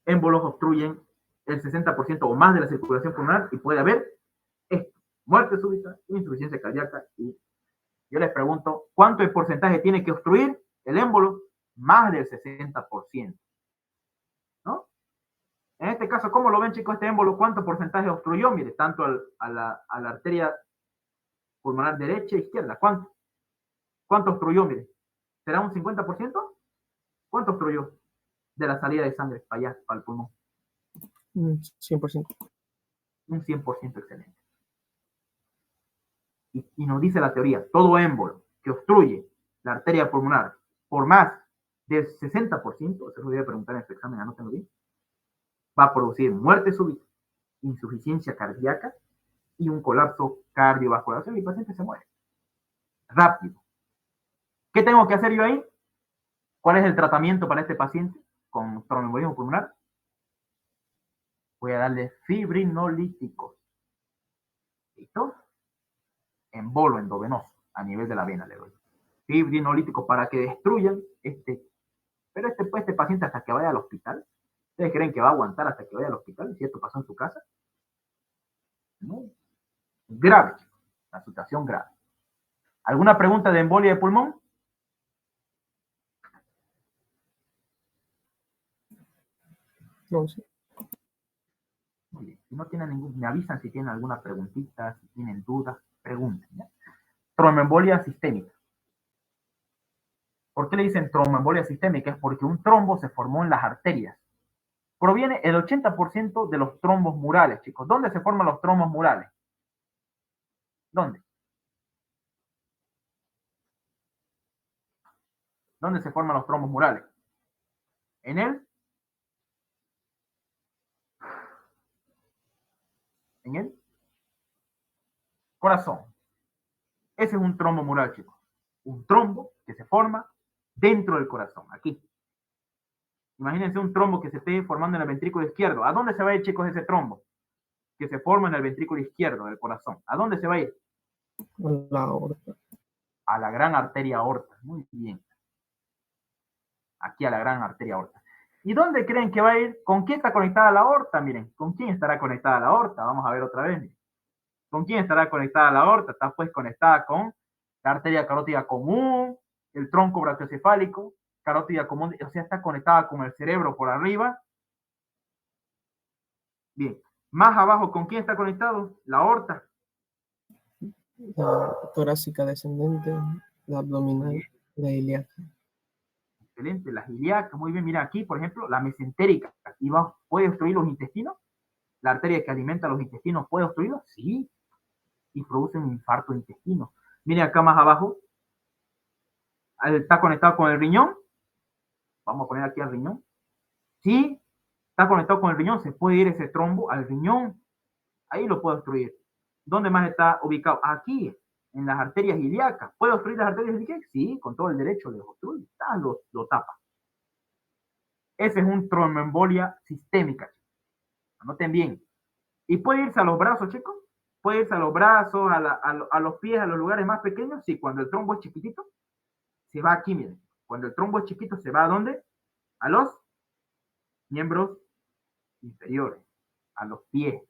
Émbolos obstruyen el 60% o más de la circulación pulmonar y puede haber esto, muerte súbita, insuficiencia cardíaca y yo les pregunto, ¿cuánto el porcentaje tiene que obstruir el émbolo? Más del 60%. ¿No? En este caso, ¿cómo lo ven, chicos, este émbolo? ¿Cuánto porcentaje obstruyó? Mire, tanto a la arteria pulmonar derecha e izquierda. ¿Cuánto? ¿Cuánto obstruyó? Mire, ¿será un 50%? ¿Cuánto obstruyó de la salida de sangre para allá, para el pulmón? 100%. Un 100%, excelente. Y nos dice la teoría, todo émbolo que obstruye la arteria pulmonar por más del 60%, se lo voy a preguntar en este examen, anótenlo bien, va a producir muerte súbita, insuficiencia cardíaca y un colapso cardiovascular. O sea, el paciente se muere. Rápido. ¿Qué tengo que hacer yo ahí? ¿Cuál es el tratamiento para este paciente con tromboembolismo pulmonar? Voy a darle fibrinolíticos. ¿Listo? Embolo endovenoso a nivel de la vena le doy. Fibrinolíticos para que destruyan pero este paciente hasta que vaya al hospital. ¿Ustedes creen que va a aguantar hasta que vaya al hospital? Si esto pasó en su casa. No. Grave, chicos. La situación grave. ¿Alguna pregunta de embolia de pulmón? No sé. Muy bien. Si no tienen ningún, me avisan si tienen alguna preguntita, si tienen dudas, pregunten. ¿Ya? Tromboembolia sistémica. ¿Por qué le dicen tromboembolia sistémica? Es porque un trombo se formó en las arterias. Proviene el 80% de los trombos murales, chicos. ¿Dónde se forman los trombos murales? ¿Dónde? ¿Dónde se forman los trombos murales? En el corazón. Ese es un trombo mural, chicos. Un trombo que se forma dentro del corazón, aquí. Imagínense un trombo que se esté formando en el ventrículo izquierdo. ¿A dónde se va a ir, chicos, ese trombo? Que se forma en el ventrículo izquierdo del corazón. ¿A dónde se va a ir? A la aorta. A la gran arteria aorta. Muy bien. Aquí a la gran arteria aorta. ¿Y dónde creen que va a ir? ¿Con quién está conectada la aorta? Miren, ¿con quién estará conectada la aorta? Vamos a ver otra vez. Miren. ¿Con quién estará conectada la aorta? Está pues conectada con la arteria carótida común, el tronco brachiocefálico, carótida común, o sea, está conectada con el cerebro por arriba. Bien. Más abajo, ¿con quién está conectado? La aorta. La torácica descendente, la abdominal, la ilíaca. Excelente, las ilíacas, muy bien. Mira aquí, por ejemplo, la mesentérica. Aquí va, ¿puede obstruir los intestinos? La arteria que alimenta los intestinos, ¿puede obstruirlos? Sí. Y produce un infarto de intestino. Mire acá más abajo, está conectado con el riñón. Vamos a poner aquí al riñón. Sí, está conectado con el riñón, se puede ir ese trombo al riñón. Ahí lo puede obstruir. ¿Dónde más está ubicado? Aquí, en las arterias ilíacas. ¿Puede obstruir las arterias ilíacas? Sí, con todo el derecho le obstruye. Lo tapa. Ese es un tromboembolia sistémica. Anoten bien. ¿Y puede irse a los brazos, chicos? ¿Puede irse a los brazos, a los pies, a los lugares más pequeños? Sí, cuando el trombo es chiquitito, se va aquí, miren. Cuando el trombo es chiquito, ¿se va a dónde? A los miembros inferiores, a los pies.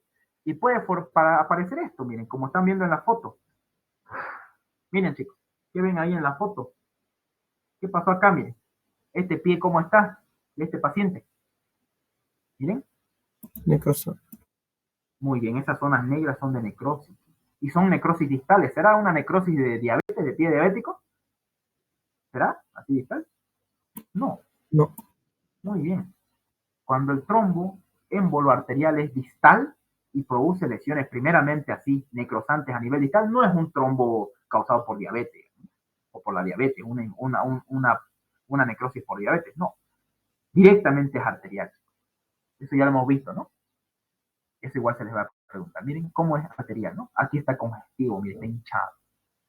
Y puede para aparecer esto, miren, como están viendo en la foto. Miren, chicos, ¿qué ven ahí en la foto? ¿Qué pasó acá? Miren, este pie, ¿cómo está? De este paciente. Miren. Necrosis. Muy bien, esas zonas negras son de necrosis. Y son necrosis distales. ¿Será una necrosis de diabetes, de pie diabético? ¿Será así distal? No. No. Muy bien. Cuando el trombo émbolo arterial es distal y produce lesiones primeramente así necrosantes a nivel distal, no es un trombo causado por diabetes o por la diabetes, una necrosis por diabetes, no. Directamente es arterial. Eso ya lo hemos visto, ¿no? Eso igual se les va a preguntar. Miren cómo es arterial, ¿no? Aquí está congestivo, miren, está hinchado.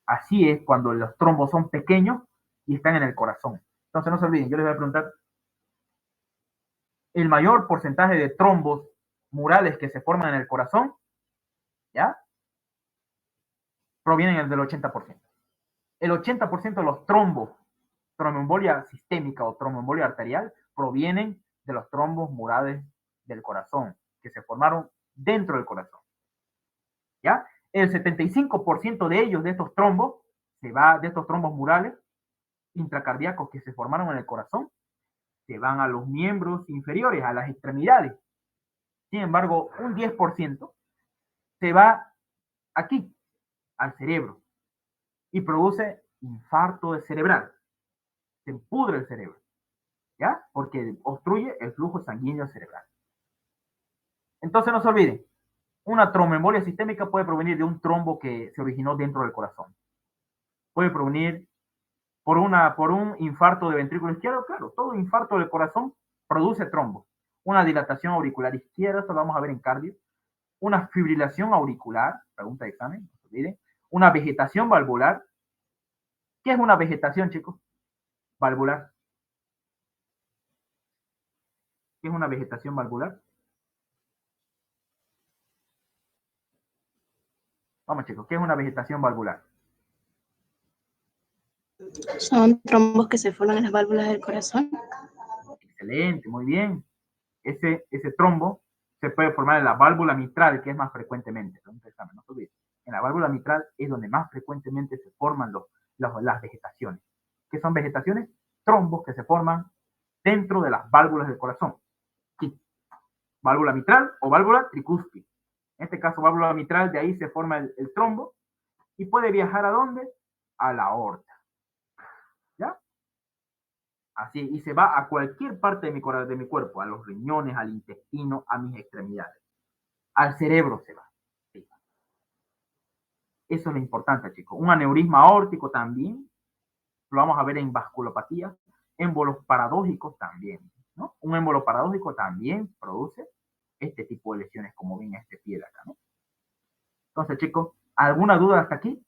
Así es cuando los trombos son pequeños y están en el corazón. Entonces no se olviden, yo les voy a preguntar, el mayor porcentaje de trombos murales que se forman en el corazón, ¿ya? Provienen del 80%. El 80% de los trombos, tromboembolia sistémica o tromboembolia arterial, provienen de los trombos murales del corazón, que se formaron dentro del corazón. ¿Ya? El 75% de ellos, de estos trombos, de estos trombos murales intracardíacos que se formaron en el corazón, se van a los miembros inferiores, a las extremidades. Sin embargo, un 10% se va aquí, al cerebro, y produce infarto cerebral. Se pudre el cerebro, ¿ya? Porque obstruye el flujo sanguíneo cerebral. Entonces no se olviden, una tromboembolia sistémica puede provenir de un trombo que se originó dentro del corazón. Puede provenir por un infarto de ventrículo izquierdo, claro, todo infarto del corazón produce trombo. Una dilatación auricular izquierda, esto lo vamos a ver en cardio. Una fibrilación auricular, pregunta de examen, no se olviden. Una vegetación valvular. ¿Qué es una vegetación, chicos? Valvular. ¿Qué es una vegetación valvular? Vamos, chicos, ¿qué es una vegetación valvular? Son trombos que se forman en las válvulas del corazón. Excelente, muy bien. Ese trombo se puede formar en la válvula mitral, que es más frecuentemente. No se olviden. En la válvula mitral es donde más frecuentemente se forman las vegetaciones. ¿Qué son vegetaciones? Trombos que se forman dentro de las válvulas del corazón. Sí. Válvula mitral o válvula tricúspide. En este caso, válvula mitral, de ahí se forma el trombo y puede viajar ¿a dónde? A la aorta. ¿Ya? Así, y se va a cualquier parte de mi cuerpo, a los riñones, al intestino, a mis extremidades. Al cerebro se va. Sí. Eso es lo importante, chicos. Un aneurisma aórtico también, lo vamos a ver en vasculopatía. Émbolos paradójicos también, ¿no? Un émbolo paradójico también produce este tipo de lesiones, como ven este pie de acá, ¿no? Entonces, chicos, ¿alguna duda hasta aquí?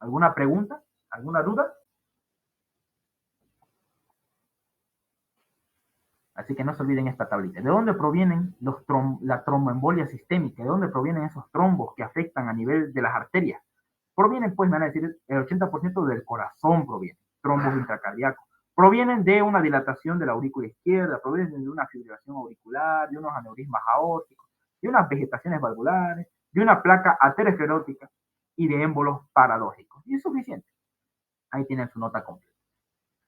¿Alguna pregunta? ¿Alguna duda? Así que no se olviden esta tablita. ¿De dónde provienen la tromboembolia sistémica? ¿De dónde provienen esos trombos que afectan a nivel de las arterias? Provienen, pues, me van a decir, el 80% del corazón proviene, trombos intracardíacos. Provienen de una dilatación de la aurícula izquierda, provienen de una fibrilación auricular, de unos aneurismas aórticos, de unas vegetaciones valvulares, de una placa aterosclerótica y de émbolos paradójicos. Y es suficiente. Ahí tienen su nota completa.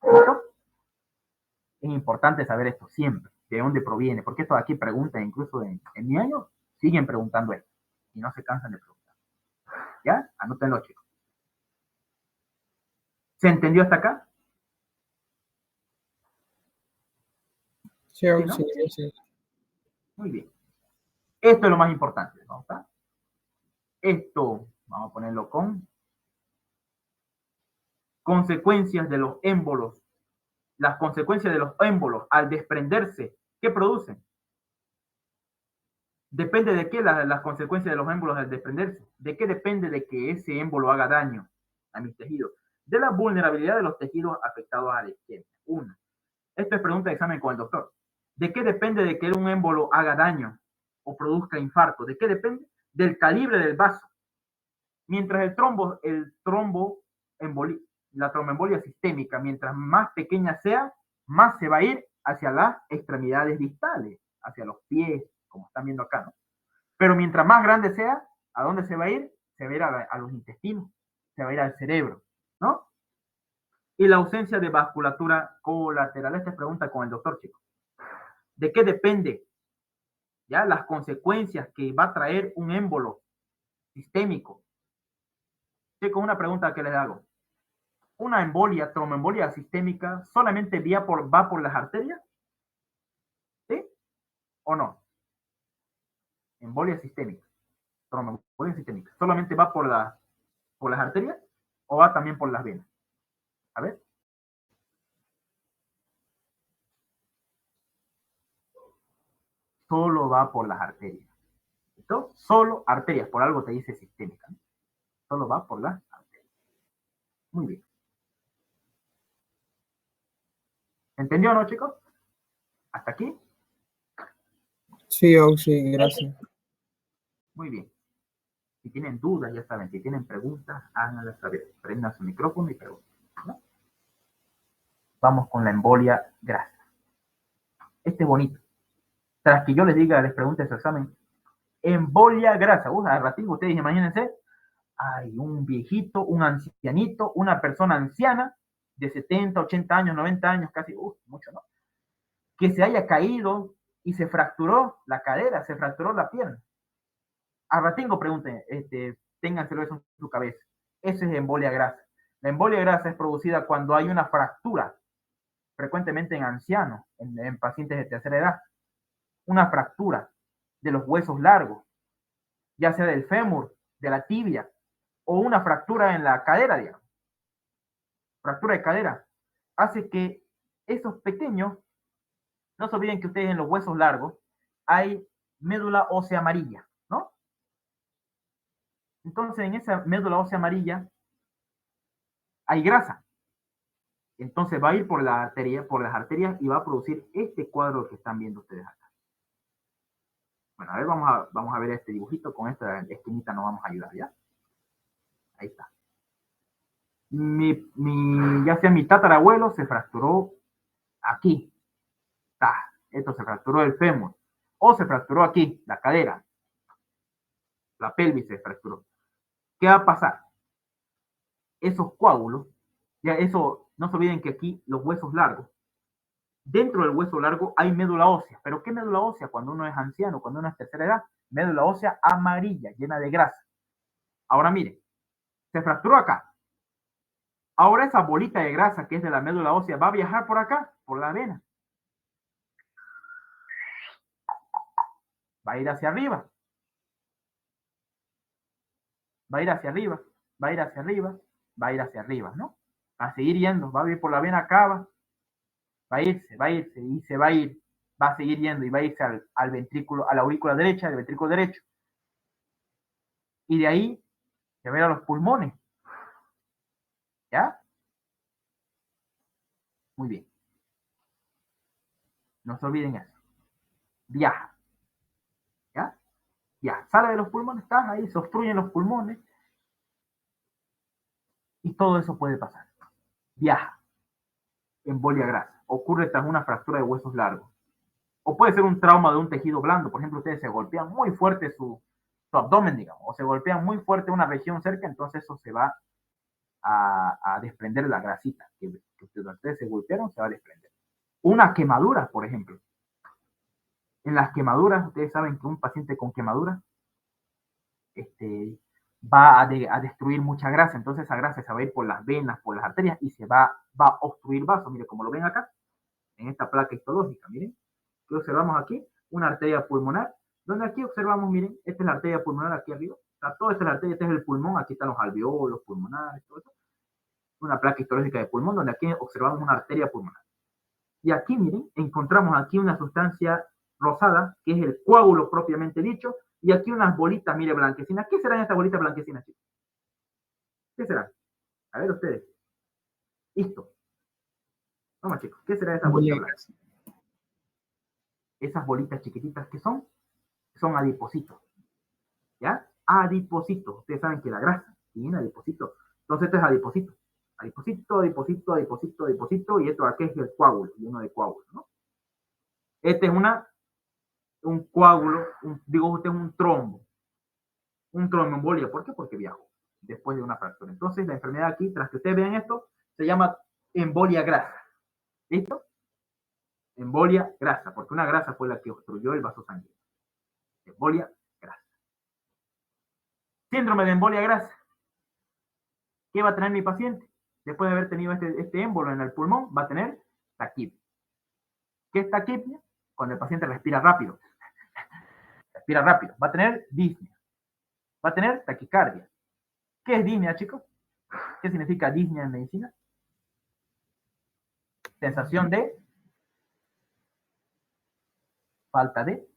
¿Listo? Es importante saber esto siempre, de dónde proviene, porque esto de aquí preguntan, incluso en mi año, siguen preguntando esto, y no se cansan de preguntar. ¿Ya? Anótenlo, chicos. ¿Se entendió hasta acá? Sí, ¿Sí, no? sí. Muy bien. Esto es lo más importante, ¿no? ¿Está? Esto, vamos a ponerlo con consecuencias de los émbolos. Las consecuencias de los émbolos al desprenderse, ¿qué producen? ¿Depende de qué las consecuencias de los émbolos al desprenderse? ¿De qué depende de que ese émbolo haga daño a mis tejidos? De la vulnerabilidad de los tejidos afectados a la isquemia. Uno. Esto es pregunta de examen con el doctor. ¿De qué depende de que un émbolo haga daño o produzca infarto? ¿De qué depende? Del calibre del vaso. Mientras la tromboembolia sistémica, mientras más pequeña sea, más se va a ir hacia las extremidades distales, hacia los pies, como están viendo acá, ¿no? Pero mientras más grande sea, ¿a dónde se va a ir? Se va a ir a los intestinos, se va a ir al cerebro, ¿no? Y la ausencia de vasculatura colateral. Esta es pregunta con el doctor, chicos. ¿De qué depende? ¿Ya? Las consecuencias que va a traer un émbolo sistémico. Chicos, una pregunta que les hago. ¿Una embolia, tromboembolia sistémica, solamente va por las arterias? ¿Sí? ¿O no? Embolia sistémica, tromboembolia sistémica, ¿solamente va por las arterias o va también por las venas? A ver. Solo va por las arterias. ¿Listo? Solo arterias, por algo te dice sistémica, ¿no? Solo va por las arterias. Muy bien. ¿Entendió, no, chicos? ¿Hasta aquí? Sí, sí, gracias. Muy bien. Si tienen dudas, ya saben, si tienen preguntas, háganlas saber. Prendan su micrófono y pregunten, ¿no? Vamos con la embolia grasa. Este es bonito. Tras que yo les diga, les pregunte su examen, embolia grasa. Al ratito ustedes imagínense, hay un viejito, un ancianito, una persona anciana de 70, 80 años, 90 años, casi, mucho, ¿no? Que se haya caído y se fracturó la cadera, se fracturó la pierna. Al ratito pregunten, ténganselo eso en su cabeza. Eso es embolia grasa. La embolia grasa es producida cuando hay una fractura, frecuentemente en ancianos, en pacientes de tercera edad, una fractura de los huesos largos, ya sea del fémur, de la tibia, o una fractura en la cadera, digamos. Fractura de cadera. Hace que esos pequeños, no se olviden que ustedes en los huesos largos hay médula ósea amarilla, ¿no? Entonces en esa médula ósea amarilla hay grasa. Entonces va a ir por las arterias y va a producir este cuadro que están viendo ustedes acá. Bueno, a ver, vamos a ver este dibujito. Con esta esquinita nos vamos a ayudar, ¿ya? Ahí está. Ya sea mi tatarabuelo se fracturó aquí. Esto se fracturó el fémur. O se fracturó aquí, la cadera. La pelvis se fracturó. ¿Qué va a pasar? Esos coágulos, ya eso, no se olviden que aquí los huesos largos, dentro del hueso largo hay médula ósea. ¿Pero qué médula ósea? Cuando uno es anciano, cuando uno es tercera edad, médula ósea amarilla, llena de grasa. Ahora miren, se fracturó acá. Ahora esa bolita de grasa que es de la médula ósea va a viajar por acá, por la vena. Va a ir hacia arriba. Va a ir hacia arriba, va a ir hacia arriba, va a ir hacia arriba, ¿no? Va a seguir yendo, va a ir por la vena cava, va a irse y se va a ir, va a seguir yendo y va a irse al ventrículo, a la aurícula derecha, al ventrículo derecho. Y de ahí se va a ir a los pulmones. ¿Ya? Muy bien. No se olviden eso. Viaja. ¿Ya? Ya, sale de los pulmones, estás ahí, se obstruyen los pulmones y todo eso puede pasar. Viaja. Embolia grasa. Ocurre tras una fractura de huesos largos. O puede ser un trauma de un tejido blando. Por ejemplo, ustedes se golpean muy fuerte su abdomen, digamos, o se golpean muy fuerte una región cerca, entonces eso se va a desprender la grasita que ustedes se golpearon, se va a desprender. Una quemadura, por ejemplo. En las quemaduras, ustedes saben que un paciente con quemadura va a destruir mucha grasa, entonces esa grasa se va a ir por las venas, por las arterias y se va a obstruir vasos. Mire, como lo ven acá, en esta placa histológica, miren, que observamos aquí, una arteria pulmonar, donde aquí observamos, miren, esta es la arteria pulmonar aquí arriba, o sea, toda esta es la arteria, este es el pulmón, aquí están los alveolos pulmonares, todo eso, una placa histológica de pulmón, donde aquí observamos una arteria pulmonar. Y aquí, miren, encontramos aquí una sustancia rosada, que es el coágulo propiamente dicho, y aquí unas bolitas, mire, blanquecinas. ¿Qué serán estas bolitas blanquecinas, chicos? ¿Qué serán? A ver ustedes. Listo. Vamos, chicos. ¿Qué será esta bolita blanca? Esas bolitas chiquititas que son adipocitos. ¿Ya? Adipocitos. Ustedes saben que la grasa tiene adipocitos. Entonces esto es adipocito. Adipocito, adipocito, adipocito, adipocito, y esto aquí es el coágulo, lleno de coágulo, ¿no? Este es un coágulo, digo usted, un trombo embolia. ¿Por qué? Porque viajó después de una fractura. Entonces la enfermedad aquí, tras que ustedes vean esto, se llama embolia grasa. ¿Listo? Embolia grasa, porque una grasa fue la que obstruyó el vaso sanguíneo. Embolia grasa. Síndrome de embolia grasa. ¿Qué va a tener mi paciente? Después de haber tenido este émbolo en el pulmón, va a tener taquipnia. ¿Qué es taquipnia? Cuando el paciente respira rápido. Respira rápido. Va a tener disnea. Va a tener taquicardia. ¿Qué es disnea, chicos? ¿Qué significa disnea en medicina? Sensación de falta de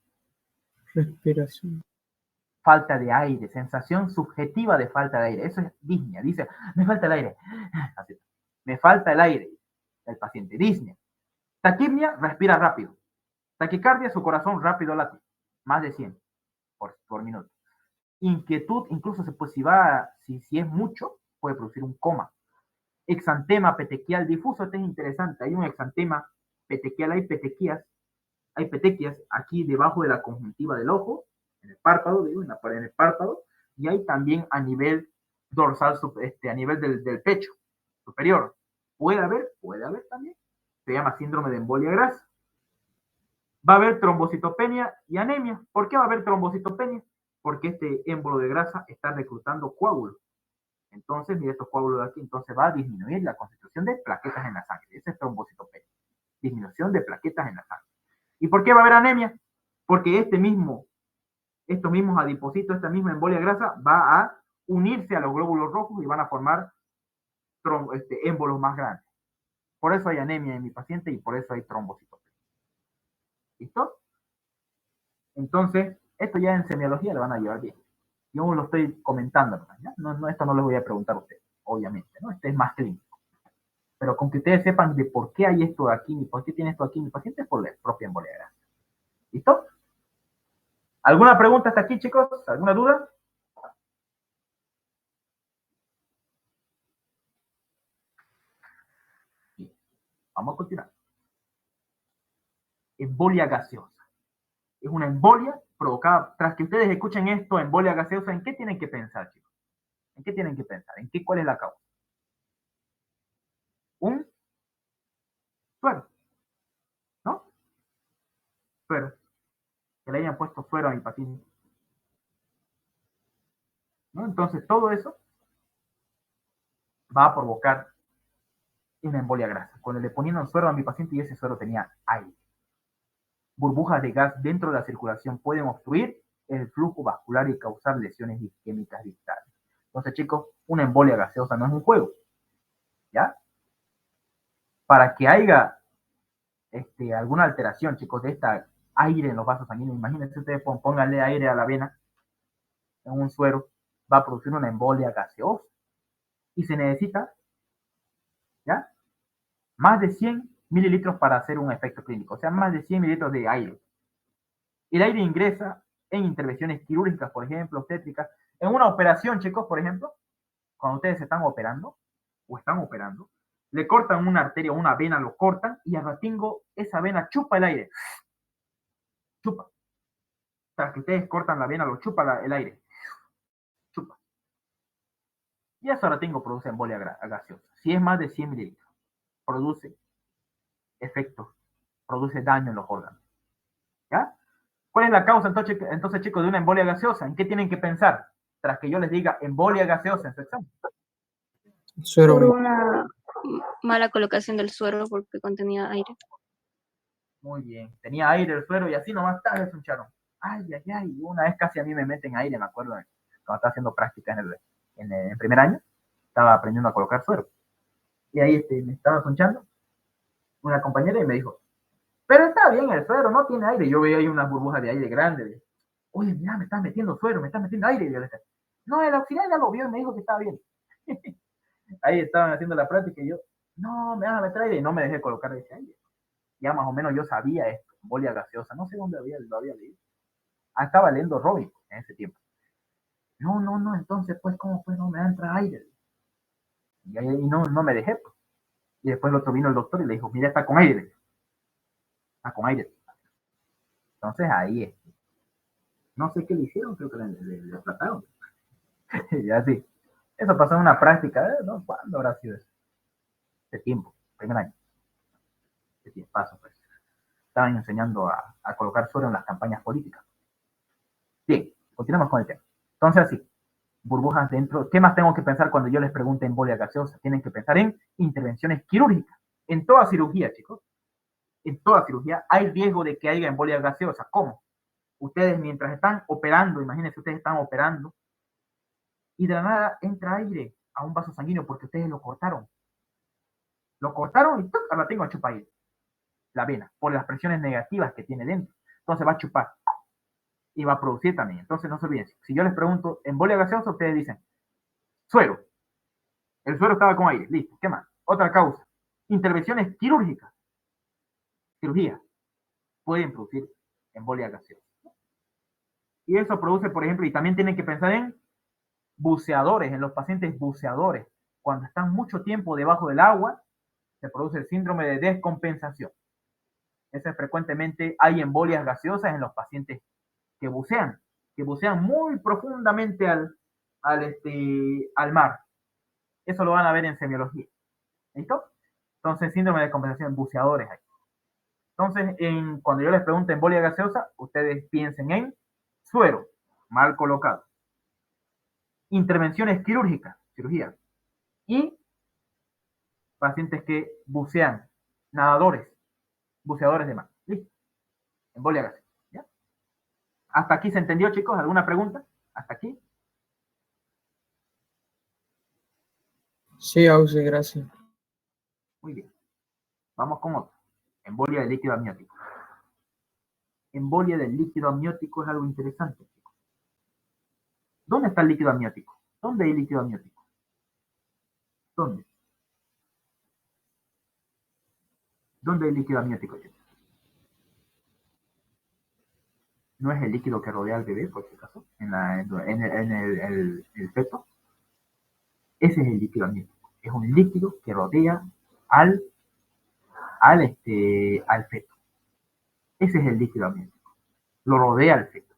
respiración. Falta de aire, sensación subjetiva de falta de aire. Eso es disnea. Dice, me falta el aire. Así, me falta el aire. El paciente, disnea. Taquipnia, respira rápido. Taquicardia, su corazón rápido late. Más de 100 por minuto. Inquietud, incluso si es mucho, puede producir un coma. Exantema petequial difuso, este es interesante. Hay un exantema petequial, hay petequias aquí debajo de la conjuntiva del ojo, en el párpado, digo, en la pared del párpado, y hay también a nivel dorsal, a nivel del pecho superior. Puede haber también. Se llama síndrome de embolia grasa. Va a haber trombocitopenia y anemia. ¿Por qué va a haber trombocitopenia? Porque este émbolo de grasa está reclutando coágulos. Entonces, mira estos coágulos de aquí, entonces va a disminuir la concentración de plaquetas en la sangre. Esa es trombocitopenia. Disminución de plaquetas en la sangre. ¿Y por qué va a haber anemia? Porque estos mismos adipocitos, esta misma embolia grasa, va a unirse a los glóbulos rojos y van a formar émbolos más grandes. Por eso hay anemia en mi paciente y por eso hay trombocitopenia. ¿Listo? Entonces, esto ya en semiología lo van a llevar bien. Yo lo estoy comentando, ¿ya? No, esto no les voy a preguntar a ustedes, obviamente, ¿no? Este es más clínico. Pero con que ustedes sepan de por qué hay esto aquí, y por qué tiene esto aquí mi paciente, es por la propia embolia grasa. ¿Listo? ¿Alguna pregunta hasta aquí, chicos? ¿Alguna duda? Bien. Vamos a continuar. Embolia gaseosa. Es una embolia provocada, tras que ustedes escuchen esto, embolia gaseosa, ¿en qué tienen que pensar, chicos? ¿En qué tienen que pensar? ¿Cuál es la causa? Un suero, ¿no? Suero. Que le hayan puesto suero a mi paciente, ¿no? Entonces todo eso va a provocar una embolia grasa. Cuando le ponían un suero a mi paciente y ese suero tenía aire. Burbujas de gas dentro de la circulación pueden obstruir el flujo vascular y causar lesiones isquémicas distales. Entonces, chicos, una embolia gaseosa no es un juego, ¿ya? Para que haya alguna alteración, chicos, de esta aire en los vasos sanguíneos, imagínense ustedes, pónganle aire a la vena en un suero, va a producir una embolia gaseosa. Y se necesita, ¿ya?, más de 100 mililitros para hacer un efecto clínico, o sea, más de 100 mililitros de aire. El aire ingresa en intervenciones quirúrgicas, por ejemplo, obstétricas, en una operación, chicos, por ejemplo, cuando ustedes están operando, le cortan una arteria o una vena, lo cortan, y al ratingo esa vena chupa el aire. Chupa. Tras que ustedes cortan la vena, lo chupa el aire. Chupa. Y eso al ratingo produce embolia gaseosa. Si es más de 100 mililitros, produce efectos, produce daño en los órganos. ¿Ya? ¿Cuál es la causa entonces, chicos, de una embolia gaseosa? ¿En qué tienen que pensar? Tras que yo les diga embolia gaseosa en su examen. Suero. Por una mala colocación del suero porque contenía aire. Muy bien. Tenía aire el suero y así nomás es un charón. Ay, ay, ay. Una vez casi a mí me meten aire, me acuerdo, cuando estaba haciendo práctica en el primer año, estaba aprendiendo a colocar suero. Y ahí me estaba sonchando una compañera y me dijo, pero está bien el suero, no tiene aire. Yo veía ahí unas burbujas de aire grandes. Oye, mira, me estás metiendo suero, me estás metiendo aire. Y yo le dije, no, el auxiliar ya lo vio y me dijo que estaba bien. Ahí estaban haciendo la práctica y yo, no, me van a meter aire. Y no me dejé colocar ese aire. Ya más o menos yo sabía esto, embolia gaseosa. No sé dónde lo había leído. Estaba leyendo Robin en ese tiempo. No, entonces, pues, ¿cómo pues no me entra aire? Y ahí no me dejé, pues. Y después el otro vino el doctor y le dijo, mira, está con aire. Está con aire. Entonces ahí no sé qué le hicieron, creo que le trataron. Y así. Eso pasó en una práctica, ¿no? ¿Cuándo habrá sido eso? De tiempo, primer año. De tiempo, paso, pues. Estaban enseñando a colocar suero en las campañas políticas. Bien, continuamos con el tema. Entonces así, burbujas dentro. ¿Qué más tengo que pensar cuando yo les pregunte embolia gaseosa? Tienen que pensar en intervenciones quirúrgicas. En toda cirugía, chicos. En toda cirugía hay riesgo de que haya embolia gaseosa. ¿Cómo? Ustedes mientras están operando, imagínense, ustedes están operando y de la nada entra aire a un vaso sanguíneo porque ustedes lo cortaron. Lo cortaron y ahora tengo a chupar aire. La vena, por las presiones negativas que tiene dentro. Entonces va a chupar y va a producir también. Entonces no se olviden. Si yo les pregunto embolia gaseosa, ustedes dicen suero. El suero estaba con aire. Listo. ¿Qué más? Otra causa. Intervenciones quirúrgicas. Cirugía. Pueden producir embolia gaseosa. Y eso produce, por ejemplo, y también tienen que pensar en buceadores, en los pacientes buceadores. Cuando están mucho tiempo debajo del agua, se produce el síndrome de descompensación. Ese frecuentemente hay embolias gaseosas en los pacientes que bucean muy profundamente al mar. Eso lo van a ver en semiología. ¿Listo? Entonces, síndrome de descompensación en buceadores hay. Entonces, cuando yo les pregunto embolia gaseosa, ustedes piensen en suero, mal colocado. Intervenciones quirúrgicas, cirugía. Y pacientes que bucean, nadadores, buceadores de mar. ¿Listo? Embolia gaseosa. ¿Ya? ¿Hasta aquí se entendió, chicos? ¿Alguna pregunta? ¿Hasta aquí? Sí, Auxi, gracias. Muy bien. Vamos con otro. Embolia del líquido amniótico. Embolia del líquido amniótico es algo interesante, chicos. ¿Dónde está el líquido amniótico? ¿Dónde hay líquido amniótico? ¿Dónde? ¿Dónde hay líquido amniótico, chicos? ¿No es el líquido que rodea al bebé, por si acaso? En el feto. Ese es el líquido amniótico. Es un líquido que rodea al feto. Ese es el líquido amniótico. Lo rodea al feto.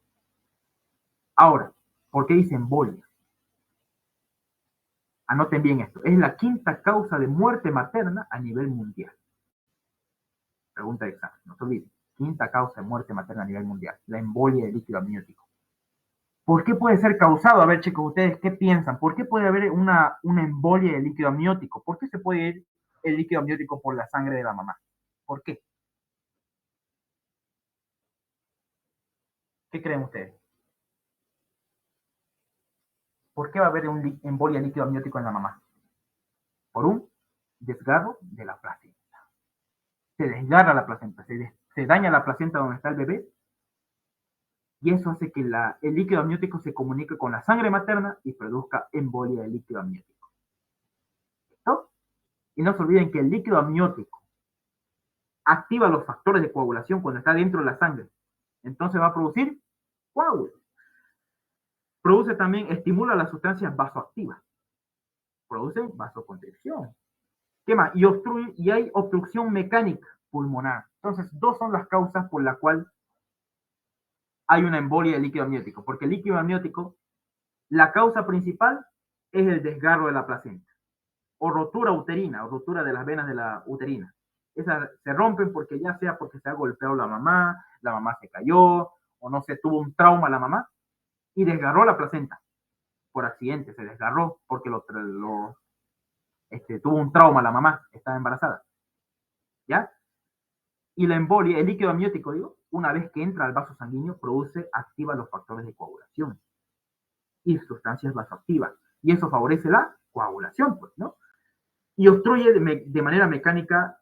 Ahora, ¿por qué dice embolia? Anoten bien esto. Es la quinta causa de muerte materna a nivel mundial. Pregunta de examen. No se olviden. Quinta causa de muerte materna a nivel mundial. La embolia del líquido amniótico. ¿Por qué puede ser causado? A ver, chicos, ¿ustedes qué piensan? ¿Por qué puede haber una embolia del líquido amniótico? ¿Por qué se puede ir el líquido amniótico por la sangre de la mamá. ¿Por qué? ¿Qué creen ustedes? ¿Por qué va a haber un embolia líquido amniótico en la mamá? Por un desgarro de la placenta. Se desgarra la placenta, se daña la placenta donde está el bebé, y eso hace que el líquido amniótico se comunique con la sangre materna y produzca embolia de líquido amniótico. ¿Listo? Y no se olviden que el líquido amniótico activa los factores de coagulación cuando está dentro de la sangre. Entonces va a producir coágulos. Produce también, estimula las sustancias vasoactivas. Produce vasoconstricción. ¿Qué más? Y obstruye, y hay obstrucción mecánica pulmonar. Entonces, dos son las causas por las cuales hay una embolia de líquido amniótico. Porque el líquido amniótico, la causa principal es el desgarro de la placenta. O rotura uterina, o rotura de las venas de la uterina. Esas se rompen porque ya sea porque se ha golpeado la mamá se cayó, o no sé, tuvo un trauma la mamá, y desgarró la placenta. Por accidente, se desgarró porque tuvo un trauma la mamá, estaba embarazada. ¿Ya? Y la embolia, el líquido amniótico, digo, una vez que entra al vaso sanguíneo, activa los factores de coagulación y sustancias vasoactivas. Y eso favorece la coagulación, pues, ¿no? Y obstruye de manera mecánica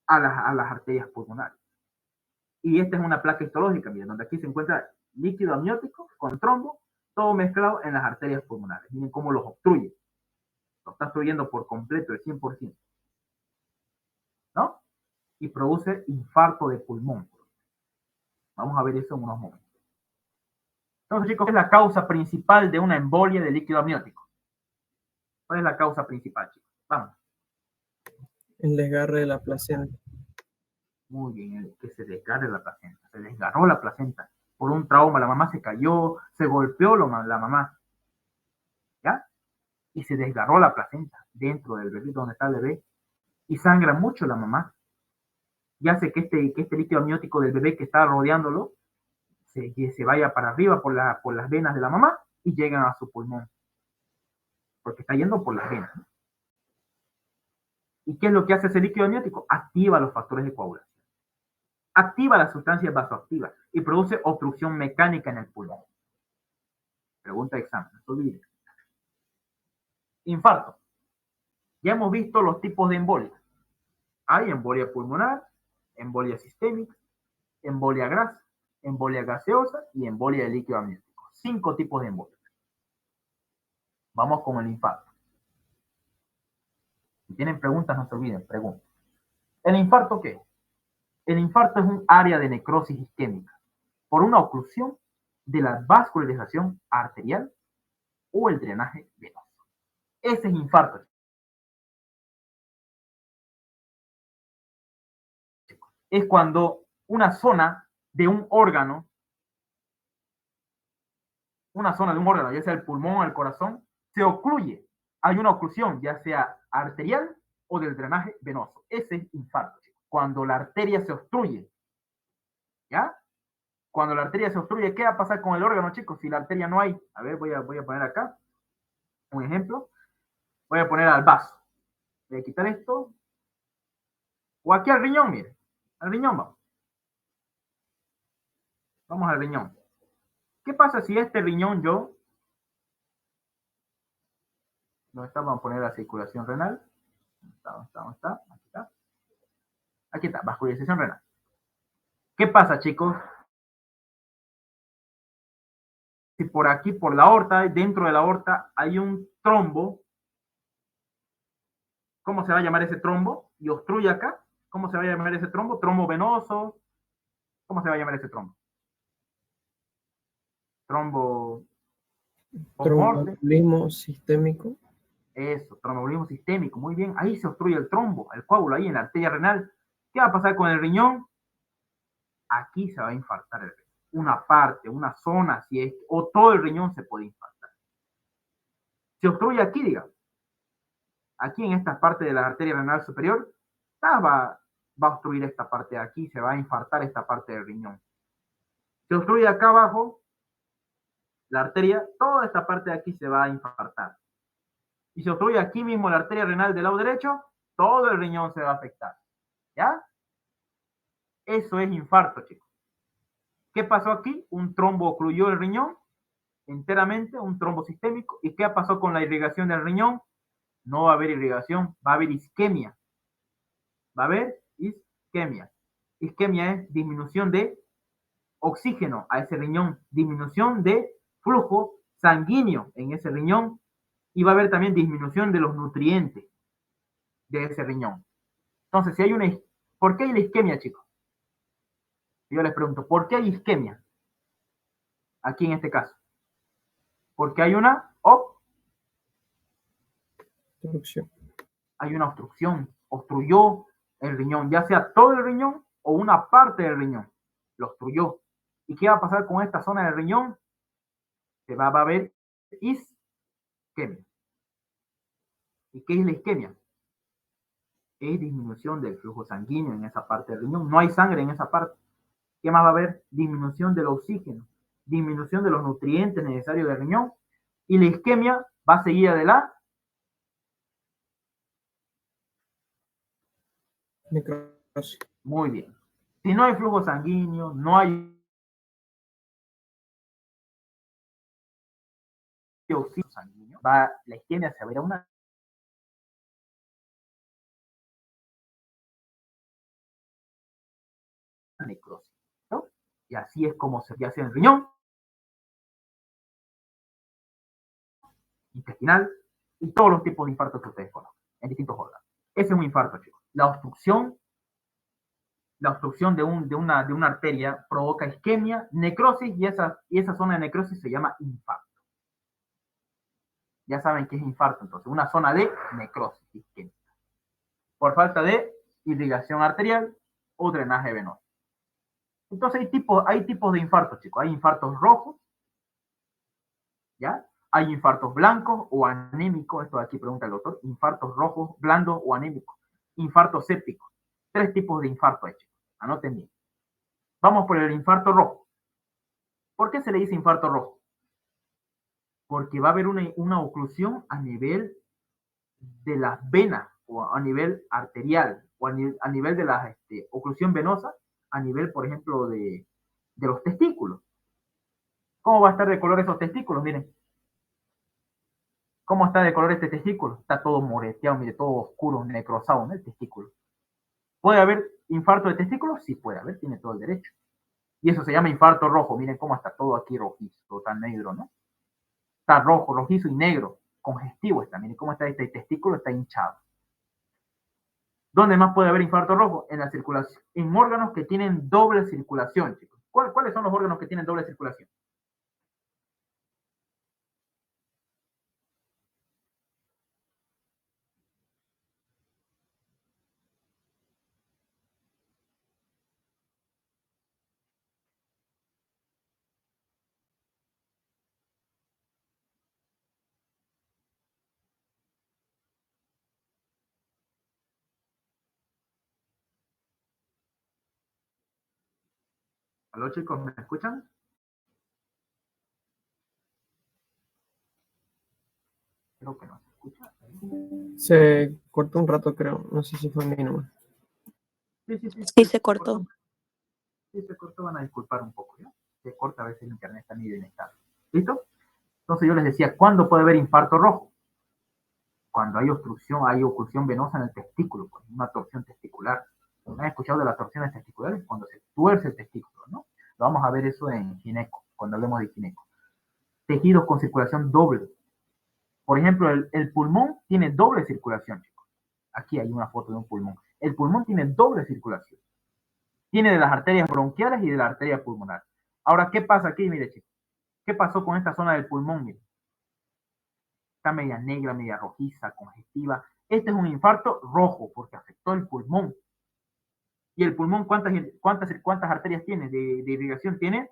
a las arterias pulmonares. Y esta es una placa histológica, miren, donde aquí se encuentra líquido amniótico con trombo, todo mezclado en las arterias pulmonares. Miren cómo los obstruye. Lo está obstruyendo por completo, el 100%. ¿No? Y produce infarto de pulmón. Vamos a ver eso en unos momentos. Entonces, chicos, ¿qué es la causa principal de una embolia de líquido amniótico? ¿Cuál es la causa principal, chicos? Vamos. El desgarre de la placenta. Muy bien, que se desgarre la placenta. Se desgarró la placenta por un trauma. La mamá se cayó, se golpeó la mamá. ¿Ya? Y se desgarró la placenta dentro del bebé, donde está el bebé. Y sangra mucho la mamá. Y hace que este líquido amniótico del bebé que está rodeándolo se vaya para arriba por las venas de la mamá y llegan a su pulmón. Porque está yendo por las venas. ¿Y qué es lo que hace ese líquido amniótico? Activa los factores de coagulación. Activa las sustancias vasoactivas y produce obstrucción mecánica en el pulmón. Pregunta de examen, no se olviden. Infarto. Ya hemos visto los tipos de embolia. Hay embolia pulmonar, embolia sistémica, embolia grasa, embolia gaseosa y embolia de líquido amniótico. 5 tipos de embolia. Vamos con el infarto. Si tienen preguntas, no se olviden, pregunten. ¿El infarto qué? El infarto es un área de necrosis isquémica por una oclusión de la vascularización arterial o el drenaje venoso. Ese es infarto. Es cuando una zona de un órgano, ya sea el pulmón o el corazón, se ocluye. Hay una oclusión, ya sea arterial o del drenaje venoso. Ese es infarto, chicos. Cuando la arteria se obstruye. ¿Ya? Cuando la arteria se obstruye, ¿qué va a pasar con el órgano, chicos? Si la arteria no hay. A ver, voy a poner acá un ejemplo. Voy a poner al vaso. Voy a quitar esto. O aquí al riñón, mire. Al riñón vamos. Vamos al riñón. ¿Qué pasa si este riñón ¿dónde está? Vamos a poner la circulación renal. ¿Dónde está? Aquí está. Aquí está, vascularización renal. ¿Qué pasa, chicos? Si por aquí, por la aorta, dentro de la aorta, hay un trombo, ¿cómo se va a llamar ese trombo? Y obstruye acá, ¿cómo se va a llamar ese trombo? Trombo venoso. ¿Cómo se va a llamar ese trombo? Tromboembolismo sistémico. Eso, tromboembolismo sistémico, muy bien. Ahí se obstruye el trombo, el coágulo, ahí en la arteria renal. ¿Qué va a pasar con el riñón? Aquí se va a infartar el riñón. Una parte, una zona, o todo el riñón se puede infartar. Se obstruye aquí, digamos. Aquí en esta parte de la arteria renal superior, va a obstruir esta parte de aquí, se va a infartar esta parte del riñón. Se obstruye acá abajo, la arteria, toda esta parte de aquí se va a infartar. Y se obstruye aquí mismo la arteria renal del lado derecho, todo el riñón se va a afectar. ¿Ya? Eso es infarto, chicos. ¿Qué pasó aquí? Un trombo ocluyó el riñón enteramente, un trombo sistémico. ¿Y qué pasó con la irrigación del riñón? No va a haber irrigación, va a haber isquemia. Va a haber isquemia. Isquemia es disminución de oxígeno a ese riñón, disminución de flujo sanguíneo en ese riñón y va a haber también disminución de los nutrientes de ese riñón. Entonces, si hay una... ¿Por qué hay la isquemia, chicos? Yo les pregunto, ¿por qué hay isquemia? Aquí en este caso. Porque hay una Obstrucción. hay una obstrucción, obstruyó el riñón, ya sea todo el riñón o una parte del riñón, lo obstruyó. ¿Y qué va a pasar con esta zona del riñón? Se va a ver isquemia. ¿Y qué es la isquemia? Es disminución del flujo sanguíneo en esa parte del riñón. No hay sangre en esa parte. ¿Qué más va a haber? Disminución del oxígeno, disminución de los nutrientes necesarios del riñón. Y la isquemia va a seguir de la Necrosis. Muy bien. Si no hay flujo sanguíneo, no hay oxígeno sanguíneo, la isquemia se va a ir a una necrosis, ¿no? Y así es como se hace en el riñón, intestinal y todos los tipos de infartos que ustedes conocen en distintos órganos. Ese es un infarto, chicos. La obstrucción de una arteria provoca isquemia, necrosis y esa zona de necrosis se llama infarto. Ya saben qué es infarto, entonces, una zona de necrosis isquémica. Por falta de irrigación arterial o drenaje venoso. Entonces hay tipos de infartos, chicos. Hay infartos rojos, ¿ya? Hay infartos blancos o anémicos. Esto de aquí pregunta el doctor. Infartos rojos, blandos o anémicos. Infartos sépticos. 3 tipos de infarto hay, chicos. Anoten bien. Vamos por el infarto rojo. ¿Por qué se le dice infarto rojo? Porque va a haber una oclusión a nivel de las venas o a nivel arterial o a nivel de la oclusión venosa, a nivel, por ejemplo, de los testículos. ¿Cómo va a estar de color esos testículos? Miren. ¿Cómo está de color este testículo? Está todo moreteado, mire, todo oscuro, necrosado en el testículo. ¿Puede haber infarto de testículos? Sí puede haber, tiene todo el derecho. Y eso se llama infarto rojo. Miren cómo está todo aquí rojizo, tan negro, ¿no? Está rojo, rojizo y negro. Congestivo está. Miren cómo está este testículo, está hinchado. ¿Dónde más puede haber infarto rojo? En la circulación. En órganos que tienen doble circulación, chicos. ¿Cuáles son los órganos que tienen doble circulación? ¿Aló, chicos? ¿Me escuchan? Creo que no se escucha. Se cortó un rato, creo. No sé si fue a mí nomás. Sí, se cortó. Sí, se cortó, van a disculpar un poco, ¿ya? Se corta, a veces el internet está medio inestable. ¿Listo? Entonces yo les decía, ¿cuándo puede haber infarto rojo? Cuando hay oclusión venosa en el testículo, pues, una torsión testicular. ¿No han escuchado de las torsiones testiculares? Cuando se tuerce el testículo, ¿no? Lo vamos a ver eso en gineco, cuando hablemos de gineco. Tejidos con circulación doble. Por ejemplo, el pulmón tiene doble circulación, chicos. Aquí hay una foto de un pulmón. El pulmón tiene doble circulación. Tiene de las arterias bronquiales y de la arteria pulmonar. Ahora, ¿qué pasa aquí? Mire, chicos. ¿Qué pasó con esta zona del pulmón? Mire. Está media negra, media rojiza, congestiva. Este es un infarto rojo porque afectó el pulmón. ¿Y el pulmón cuántas arterias tiene de irrigación? Tiene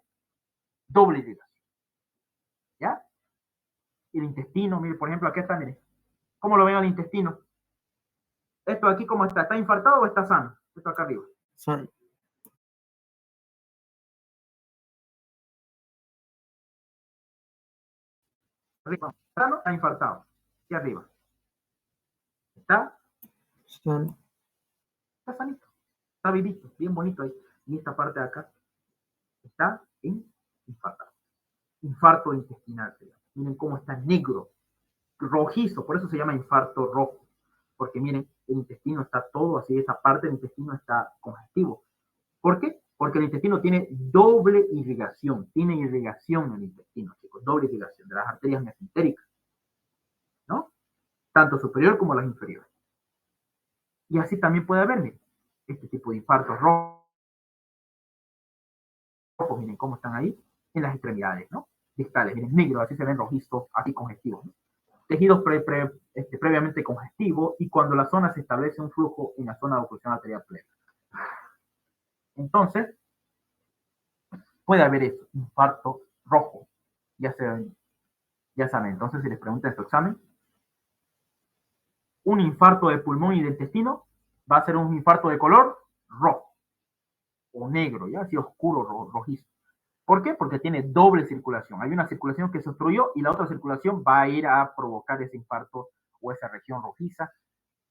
doble irrigación. ¿Ya? Y el intestino, mire, por ejemplo, aquí está, mire. ¿Cómo lo ven al intestino? ¿Esto aquí cómo está? ¿Está infartado o está sano? Esto acá arriba. Sano. Arriba. ¿Sano? Está infartado. Aquí arriba. ¿Está? Sano. Está sanito, está vivito, bien bonito ahí. Y esta parte de acá está en infarto. Infarto intestinal. Miren cómo está negro, rojizo, por eso se llama infarto rojo. Porque miren, el intestino está todo así, esa parte del intestino está congestivo. ¿Por qué? Porque el intestino tiene doble irrigación, tiene irrigación en el intestino, chicos, doble irrigación de las arterias mesentéricas, ¿no? Tanto superior como las inferiores. Y así también puede haber, miren, este tipo de infartos rojos, miren cómo están ahí, en las extremidades, ¿no? Distales, miren, negros, así se ven rojizos, así congestivos, ¿no? Tejidos previamente congestivos y cuando la zona se establece un flujo en la zona de oclusión arterial plena. Entonces, puede haber eso, infarto rojo, ya saben. Entonces, si les preguntan en su examen, un infarto de pulmón y de intestino va a ser un infarto de color rojo o negro, ya así oscuro, rojizo. ¿Por qué? Porque tiene doble circulación. Hay una circulación que se obstruyó y la otra circulación va a ir a provocar ese infarto o esa región rojiza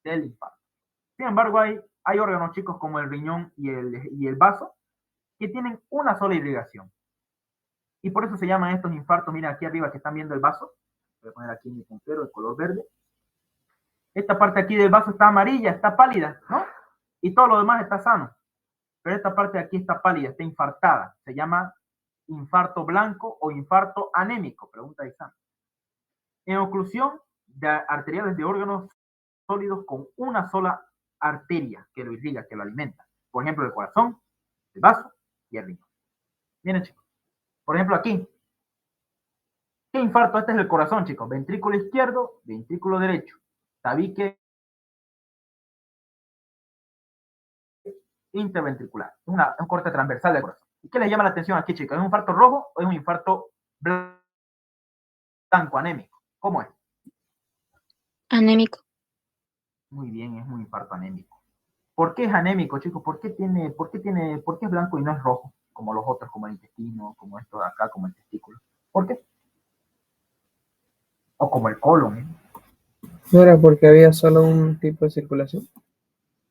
del infarto. Sin embargo, hay órganos chicos como el riñón y el vaso que tienen una sola irrigación. Y por eso se llaman estos infartos. Mira aquí arriba que están viendo el vaso. Voy a poner aquí mi puntero, el color verde. Esta parte aquí del vaso está amarilla, está pálida, ¿no? Y todo lo demás está sano. Pero esta parte de aquí está pálida, está infartada. Se llama infarto blanco o infarto anémico. Pregunta de examen. En oclusión de arteriales de órganos sólidos con una sola arteria que lo irriga, que lo alimenta. Por ejemplo, el corazón, el vaso y el riñón. Miren, chicos. Por ejemplo, aquí. ¿Qué infarto? Este es el corazón, chicos. Ventrículo izquierdo, ventrículo derecho. Tabique interventricular. Un corte transversal del corazón. ¿Y qué les llama la atención aquí, chicos? ¿Es un infarto rojo o es un infarto blanco, anémico? ¿Cómo es? Anémico. Muy bien, es un infarto anémico. ¿Por qué es anémico, chicos? ¿Por qué es blanco y no es rojo? Como los otros, como el intestino, como esto de acá, como el testículo. ¿Por qué? O como el colon, ¿eh? ¿No era porque había solo un tipo de circulación?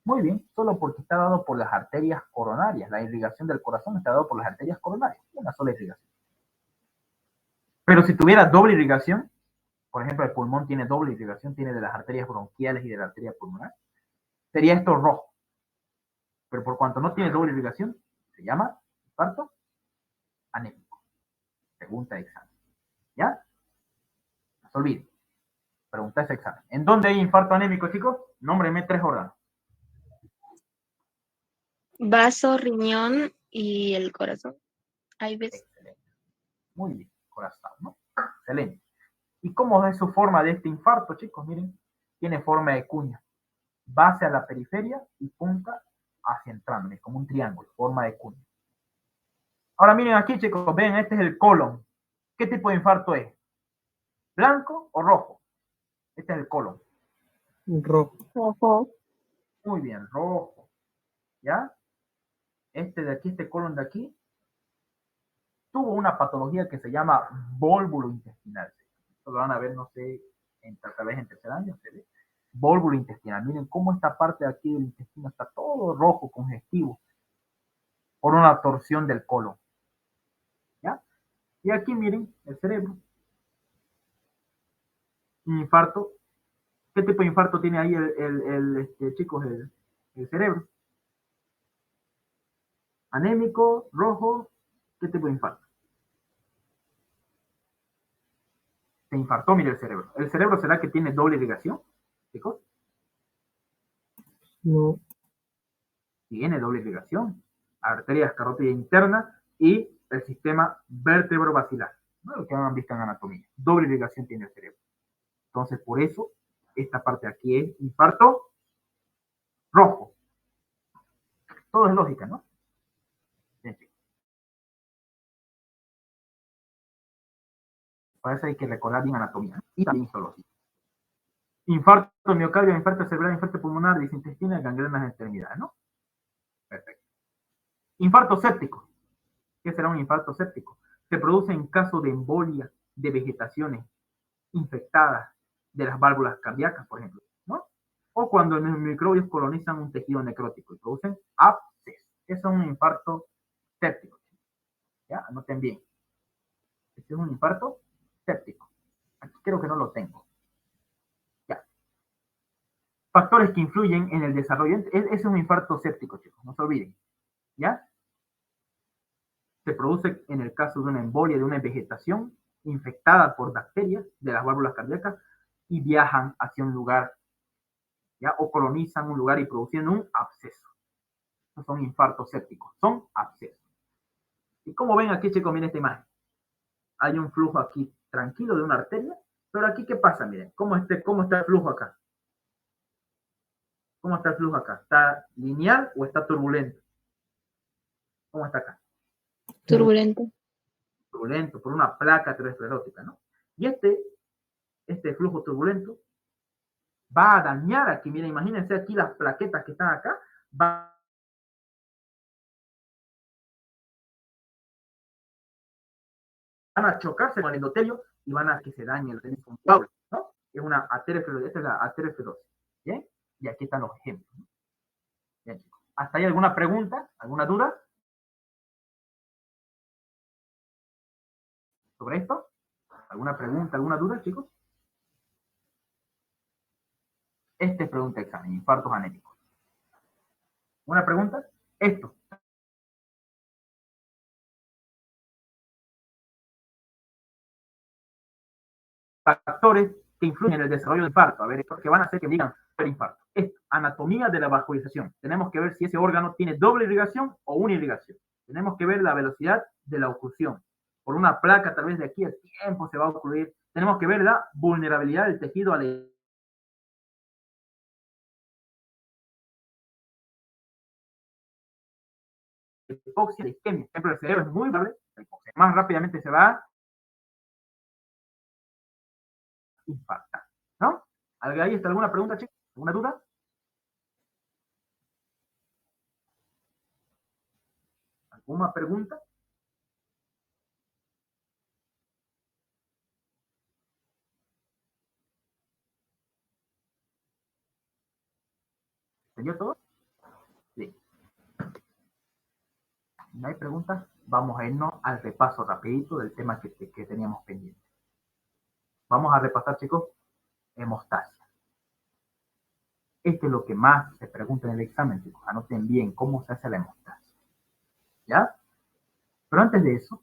Muy bien, solo porque está dado por las arterias coronarias. La irrigación del corazón está dado por las arterias coronarias. Una sola irrigación. Pero si tuviera doble irrigación, por ejemplo, el pulmón tiene doble irrigación, tiene de las arterias bronquiales y de la arteria pulmonar, sería esto rojo. Pero por cuanto no tiene doble irrigación, se llama infarto anémico. Pregunta de examen. ¿Ya? No se olviden. Pregunta ese examen. ¿En dónde hay infarto anémico, chicos? Nómbreme 3 órganos. Vaso, riñón y el corazón. Ahí ves. Excelente. Muy bien. Corazón, ¿no? Excelente. ¿Y cómo es su forma de este infarto, chicos? Miren, tiene forma de cuña. Base a la periferia y punta hacia entrando, como un triángulo, forma de cuña. Ahora miren aquí, chicos, ven, este es el colon. ¿Qué tipo de infarto es? ¿Blanco o rojo? Este es el colon. Rojo. Ojo. Muy bien, rojo. ¿Ya? Este de aquí, este colon de aquí, tuvo una patología que se llama vólvulo intestinal. Esto lo van a ver, no sé, tal vez en tercer año, se ve. Vólvulo intestinal. Miren cómo esta parte de aquí del intestino está todo rojo, congestivo, por una torsión del colon. ¿Ya? Y aquí miren el cerebro. Un infarto. ¿Qué tipo de infarto tiene ahí chicos, el cerebro? Anémico, rojo. ¿Qué tipo de infarto? Se infartó, mire el cerebro. ¿El cerebro será que tiene doble irrigación, chicos? No. Tiene doble irrigación. Arterias carótida interna y el sistema vértebro-basilar. ¿No? Lo que han visto en anatomía. Doble irrigación tiene el cerebro. Entonces, por eso, esta parte de aquí es infarto rojo. Todo es lógica, ¿no? Bien, chicos. Para eso hay que recordar bien anatomía y también histología. Infarto miocardio, infarto cerebral, infarto pulmonar, disintestina, gangrenas de extremidades, ¿no? Perfecto. Infarto séptico. ¿Qué será un infarto séptico? Se produce en caso de embolia de vegetaciones infectadas de las válvulas cardíacas, por ejemplo, ¿no? O o cuando los microbios colonizan un tejido necrótico y producen abscesos. Eso es un infarto séptico. ¿Ya? Anoten bien. Este es un infarto séptico. Aquí creo que no lo tengo. Ya. Factores que influyen en el desarrollo. Es un infarto séptico, chicos. No se olviden. ¿Ya? Se produce en el caso de una embolia, de una vegetación infectada por bacterias de las válvulas cardíacas y viajan hacia un lugar, ¿ya? O colonizan un lugar y producen un absceso. No son infartos sépticos, son abscesos. Y como ven aquí, chicos, miren esta imagen. Hay un flujo aquí tranquilo de una arteria, pero aquí, ¿qué pasa? Miren, ¿cómo está el flujo acá? ¿Cómo está el flujo acá? ¿Está lineal o está turbulento? ¿Cómo está acá? Turbulento. Turbulento, por una placa aterosclerótica, ¿no? Y este flujo turbulento va a dañar aquí, miren, imagínense aquí las plaquetas que están acá, van a chocarse con el endotelio y van a que se dañe el tejido, ¿no? Es una aterosclerosis, esta es la aterosclerosis, ¿bien? Y aquí están los ejemplos, ¿no? Bien, chicos. ¿Hasta ahí alguna pregunta, alguna duda sobre esto? ¿Alguna pregunta, alguna duda, chicos? Este es pregunta de examen, infartos anémicos. ¿Una pregunta? Esto. Factores que influyen en el desarrollo del infarto. A ver, que van a hacer que digan el infarto. Esto, anatomía de la vascularización. Tenemos que ver si ese órgano tiene doble irrigación o una irrigación. Tenemos que ver la velocidad de la oclusión. Por una placa, tal vez de aquí al tiempo se va a ocluir. Tenemos que ver la vulnerabilidad del tejido a la hipoxia, la isquemia. Por ejemplo, el cerebro es muy vulnerable, más rápidamente se va a infartar, ¿no? ¿Ahí está alguna pregunta, chicos? ¿Alguna duda? ¿Alguna pregunta? ¿Entendió todo? Sí. ¿No hay preguntas? Vamos a irnos al repaso rapidito del tema que teníamos pendiente. Vamos a repasar, chicos, hemostasia. Esto es lo que más se pregunta en el examen, chicos. Anoten bien cómo se hace la hemostasia. ¿Ya? Pero antes de eso,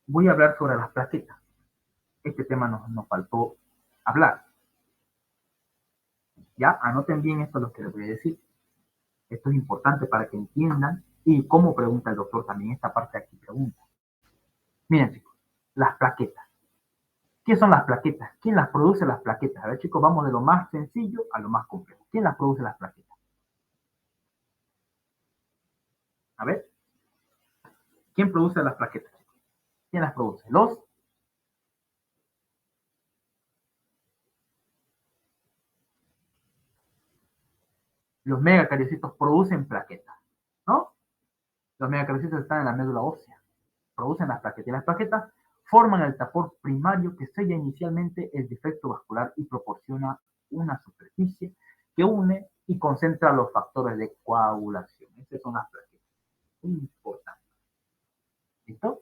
voy a hablar sobre las plaquetas. Este tema nos faltó hablar. ¿Ya? Anoten bien esto lo que les voy a decir. Esto es importante para que entiendan y cómo pregunta el doctor también esta parte aquí pregunta. Miren, chicos, las plaquetas. ¿Qué son las plaquetas? ¿Quién las produce las plaquetas? A ver, chicos, vamos de lo más sencillo a lo más complejo. ¿Quién las produce las plaquetas? A ver. ¿Quién produce las plaquetas? ¿Quién las produce? Los megacariocitos producen plaquetas, ¿no? Los megacariocitos están en la médula ósea. Producen las plaquetas. Y las plaquetas forman el tapón primario que sella inicialmente el defecto vascular y proporciona una superficie que une y concentra los factores de coagulación. Esas son las plaquetas. Muy importante. ¿Listo?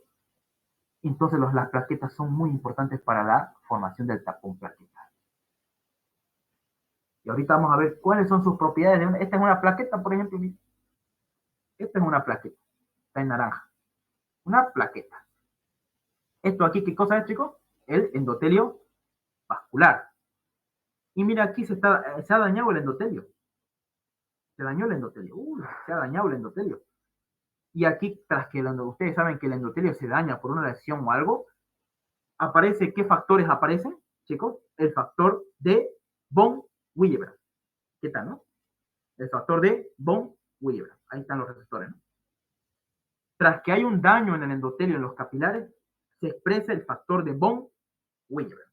Entonces las plaquetas son muy importantes para la formación del tapón plaquetal. Y ahorita vamos a ver cuáles son sus propiedades. Esta es una plaqueta, por ejemplo. Esta es una plaqueta. Está en naranja. Una plaqueta. Esto aquí, ¿qué cosa es, chicos? El endotelio vascular. Y mira, aquí se ha dañado el endotelio. Se dañó el endotelio. Se ha dañado el endotelio. Y aquí, tras que ustedes saben que el endotelio se daña por una lesión o algo, aparece, ¿qué factores aparecen, chicos? El factor de von Willebrand. ¿Qué tal, no? El factor de von Willebrand. Ahí están los receptores, ¿no? Tras que hay un daño en el endotelio, en los capilares, se expresa el factor de von Willebrand.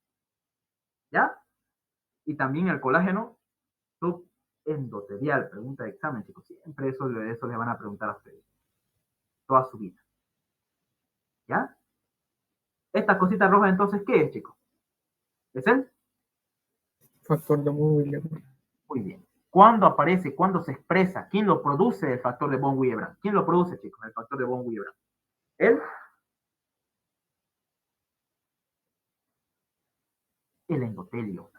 ¿Ya? Y también el colágeno subendotelial. Pregunta de examen, chicos. Siempre eso les van a preguntar a ustedes. Toda su vida. ¿Ya? Esta cosita roja, entonces, ¿qué es, chicos? ¿Es el? Factor de von Willebrand. Muy bien. ¿Cuándo aparece? ¿Cuándo se expresa? ¿Quién lo produce el factor de von Willebrand? ¿Quién lo produce, chicos, el factor de von Willebrand? El endotelio.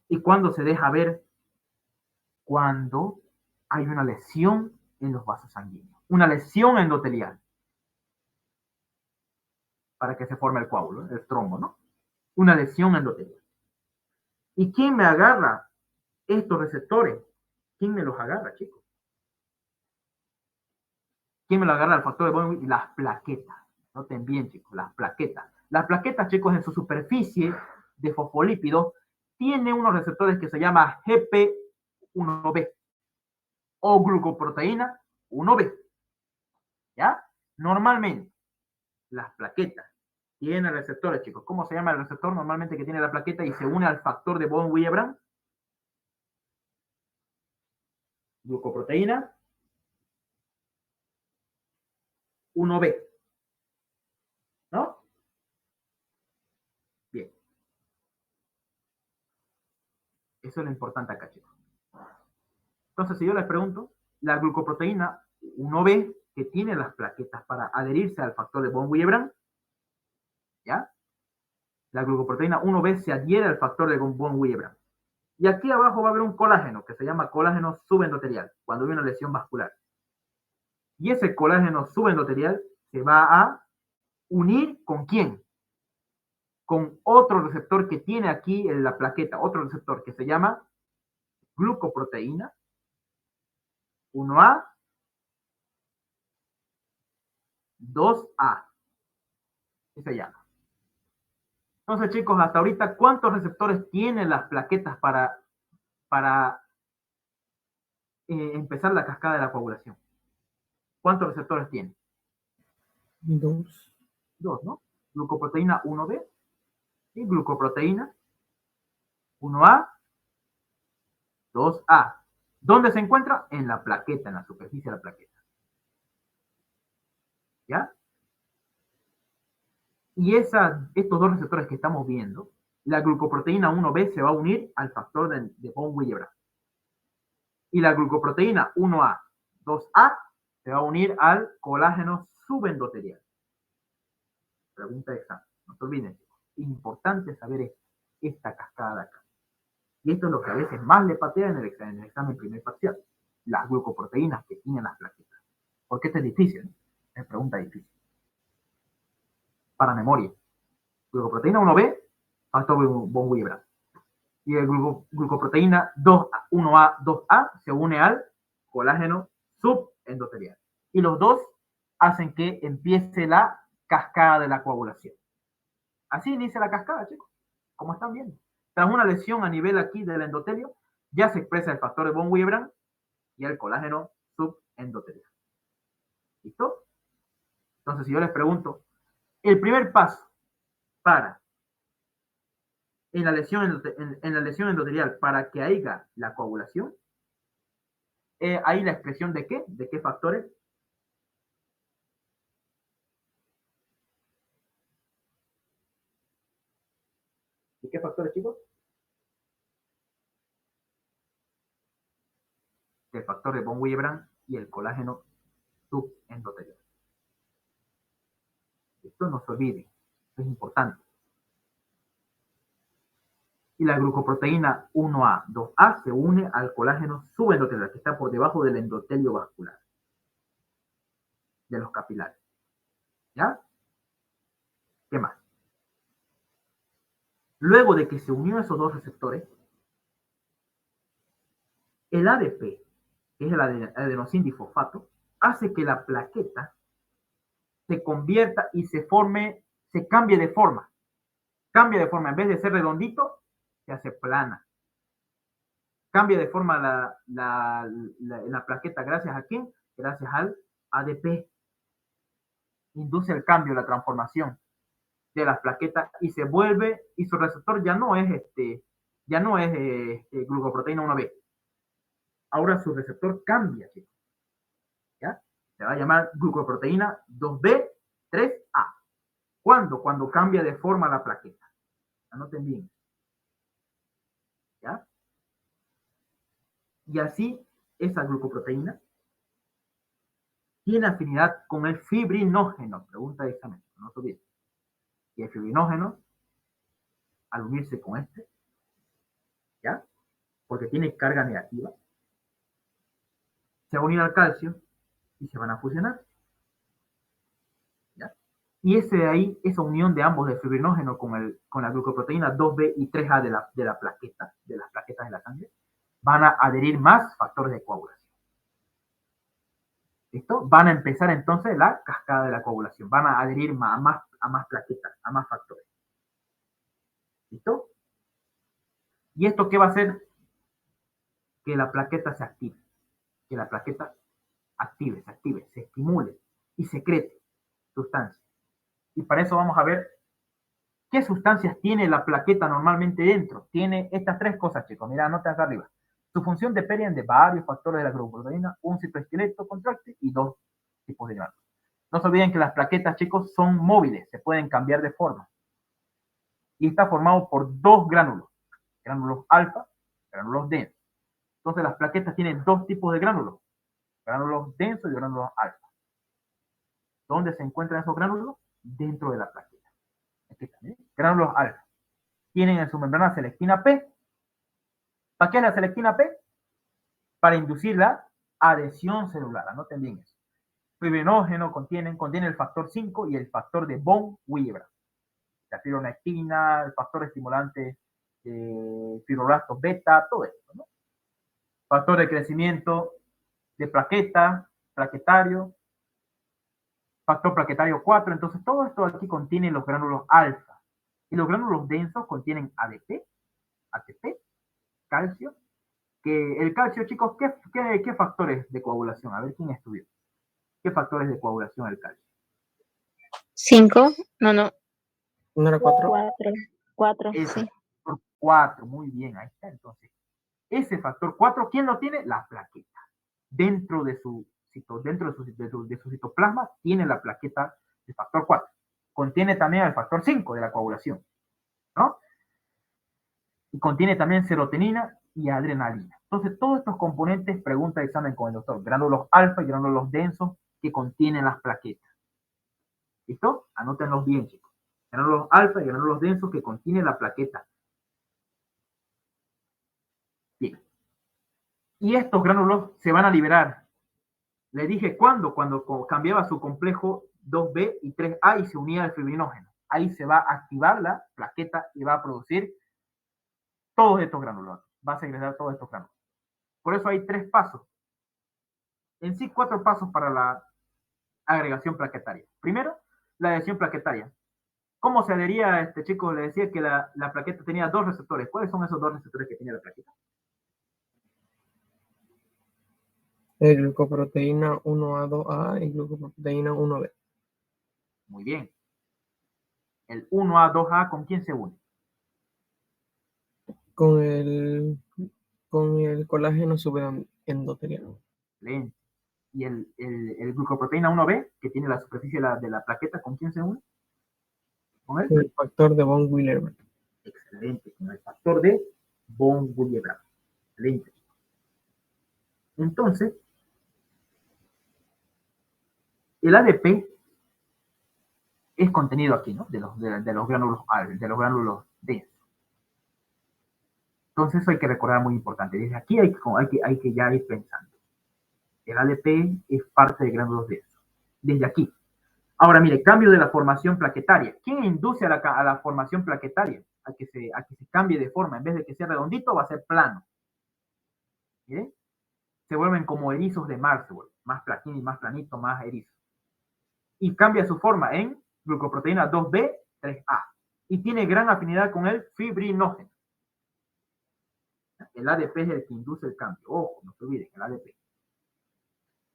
¿Y cuándo se deja ver? Cuando hay una lesión en los vasos sanguíneos. Una lesión endotelial. Para que se forme el coágulo, el trombo, ¿no? Una lesión endotelial. ¿Y quién me agarra estos receptores? ¿Quién me los agarra, chicos? ¿Quién me lo agarra el factor de von Willebrand? Las plaquetas. Noten bien, chicos, las plaquetas. Las plaquetas, chicos, en su superficie de fosfolípidos, tiene unos receptores que se llama GP1B o glucoproteína 1B. ¿Ya? Normalmente, las plaquetas tienen receptores, chicos. ¿Cómo se llama el receptor normalmente que tiene la plaqueta y se une al factor de von Willebrand? Glucoproteína 1B. ¿No? Bien. Eso es lo importante acá, chicos. Entonces, si yo les pregunto, la glucoproteína 1B, que tiene las plaquetas para adherirse al factor de von Willebrand, ¿ya? La glucoproteína 1B se adhiere al factor de von Willebrand. Y aquí abajo va a haber un colágeno que se llama colágeno subendoterial, cuando hay una lesión vascular. Y ese colágeno subendoterial se va a unir ¿con quién? Con otro receptor que tiene aquí en la plaqueta, otro receptor que se llama glucoproteína 1A, 2A. ¿Qué se llama? Entonces, chicos, hasta ahorita, ¿cuántos receptores tienen las plaquetas para empezar la cascada de la coagulación? ¿Cuántos receptores tiene? 2. Dos, ¿no? Glucoproteína 1B y glucoproteína 1A, 2A. ¿Dónde se encuentra? En la plaqueta, en la superficie de la plaqueta. ¿Ya? Y estos dos receptores que estamos viendo, la glucoproteína 1B se va a unir al factor de von Willebrand. Y la glucoproteína 1A, 2A se va a unir al colágeno subendoterial. Pregunta de examen. No se olviden, importante saber esta cascada de acá. Y esto es lo que a veces más le patea en el examen primer parcial. Las glucoproteínas que tienen las plaquetas. Porque esto es difícil, ¿no? Es pregunta difícil. Para memoria. Glucoproteína 1B, factor von Willebrand. Y el glucoproteína 1A, 2A se une al colágeno subendoterial. Y los dos hacen que empiece la cascada de la coagulación. Así inicia la cascada, chicos. Como están viendo. Tras una lesión a nivel aquí del endotelio, ya se expresa el factor de von Willebrand y el colágeno subendoterial. ¿Listo? Entonces, si yo les pregunto, el primer paso para en la lesión endotelial para que haya la coagulación, hay la expresión de qué? ¿De qué factores? ¿De qué factores, chicos? El factor de von Willebrand y el colágeno subendotelial. Esto no se olvide, esto es importante. Y la glucoproteína 1A, 2A se une al colágeno subendotelial, que está por debajo del endotelio vascular, de los capilares. ¿Ya? ¿Qué más? Luego de que se unió esos dos receptores, el ADP, que es el adenosindifosfato, hace que la plaqueta se convierta y se cambie de forma. Cambia de forma, en vez de ser redondito, se hace plana. Cambia de forma la plaqueta, ¿gracias a quién? Gracias al ADP. Induce el cambio, la transformación de las plaquetas y se vuelve, y su receptor ya no es glucoproteína 1B. Ahora su receptor cambia, chicos. ¿Ya? Se va a llamar glucoproteína 2B, 3A. ¿Cuándo? Cuando cambia de forma la plaqueta. Anoten bien. ¿Ya? Y así, esa glucoproteína tiene afinidad con el fibrinógeno. Pregunta de examen, no te olvides. Y el fibrinógeno, al unirse con este, ¿ya? Porque tiene carga negativa, se va a unir al calcio y se van a fusionar. ¿Ya? Y ese de ahí, esa unión de ambos, del fibrinógeno con la glucoproteína 2B y 3A de la plaqueta, de las plaquetas de la sangre, van a adherir más factores de coagulación. ¿Listo? Van a empezar entonces la cascada de la coagulación. Van a adherir a más plaquetas, a más factores. ¿Listo? ¿Y esto qué va a hacer? Que la plaqueta se active. Que la plaqueta se active, se estimule y secrete sustancias. Y para eso vamos a ver qué sustancias tiene la plaqueta normalmente dentro. Tiene estas tres cosas, chicos. Mira, anota acá arriba. Su función depende de varios factores de la glucoproteína, un citoesqueleto contráctil y dos tipos de gránulos. No se olviden que las plaquetas, chicos, son móviles, se pueden cambiar de forma. Y está formado por dos gránulos alfa, gránulos densos. Entonces las plaquetas tienen dos tipos de gránulos densos y gránulos alfa. ¿Dónde se encuentran esos gránulos? Dentro de la plaqueta. Aquí están, ¿eh? Gránulos alfa. Tienen en su membrana selectina P. ¿Para qué es la selectina P? Para inducir la adhesión celular. Anoten bien eso. Fibrinógeno contiene el factor 5 y el factor de von Willebrand. La fibronectina, el factor estimulante fibroblastos beta, todo esto, ¿no? Factor de crecimiento de plaqueta, plaquetario, factor plaquetario 4. Entonces, todo esto aquí contiene los gránulos alfa. Y los gránulos densos contienen ADP, ATP, calcio. Que el calcio, chicos, ¿qué factores de coagulación? A ver quién estudió. ¿Qué factores de coagulación el calcio? 5, no, ¿No era 4? 4, Ese sí. factor 4, muy bien, ahí está. Entonces, ese factor 4, ¿quién lo tiene? La plaqueta. Dentro de su citoplasma tiene la plaqueta de factor 4. Contiene también el factor 5 de la coagulación, ¿no? Y contiene también serotonina y adrenalina. Entonces, todos estos componentes, pregunta de examen con el doctor, gránulos alfa y gránulos densos que contienen las plaquetas. ¿Listo? Anótenlos bien, chicos. Gránulos alfa y gránulos densos que contienen la plaqueta. Bien. Y estos gránulos se van a liberar. Le dije cuándo, cuando cambiaba su complejo 2B y 3A y se unía al fibrinógeno. Ahí se va a activar la plaqueta y va a producir todos estos gránulos. Va a segregar todos estos gránulos. Por eso hay 3 pasos. En sí, 4 pasos para la agregación plaquetaria. Primero, la adhesión plaquetaria. ¿Cómo se adhería a este chico? Le decía que la plaqueta tenía 2 receptores. ¿Cuáles son esos 2 receptores que tiene la plaqueta? El glucoproteína 1A2A y glucoproteína 1B. Muy bien. El 1A, 2A, ¿con quién se une? Con el colágeno subendoteliano. Excelente. Y el glucoproteína 1B, que tiene la superficie de la plaqueta, ¿con quién se une? ¿Con él? Con el factor de von Willebrand. Excelente, con el factor de von Willebrand. Excelente. Entonces, el ADP es contenido aquí, ¿no? De los gránulos densos. Entonces, eso hay que recordar, muy importante. Desde aquí hay que ya ir pensando. El ADP es parte de gránulos densos. Desde aquí. Ahora, mire, cambio de la formación plaquetaria. ¿Quién induce a la formación plaquetaria? A que se cambie de forma. En vez de que sea redondito, va a ser plano. ¿Miren? Se vuelven como erizos de mar, se vuelven más plaquín y más planito, más erizo. Y cambia su forma en glucoproteína 2B, 3A. Y tiene gran afinidad con el fibrinógeno. El ADP es el que induce el cambio. Ojo, no se olviden, el ADP.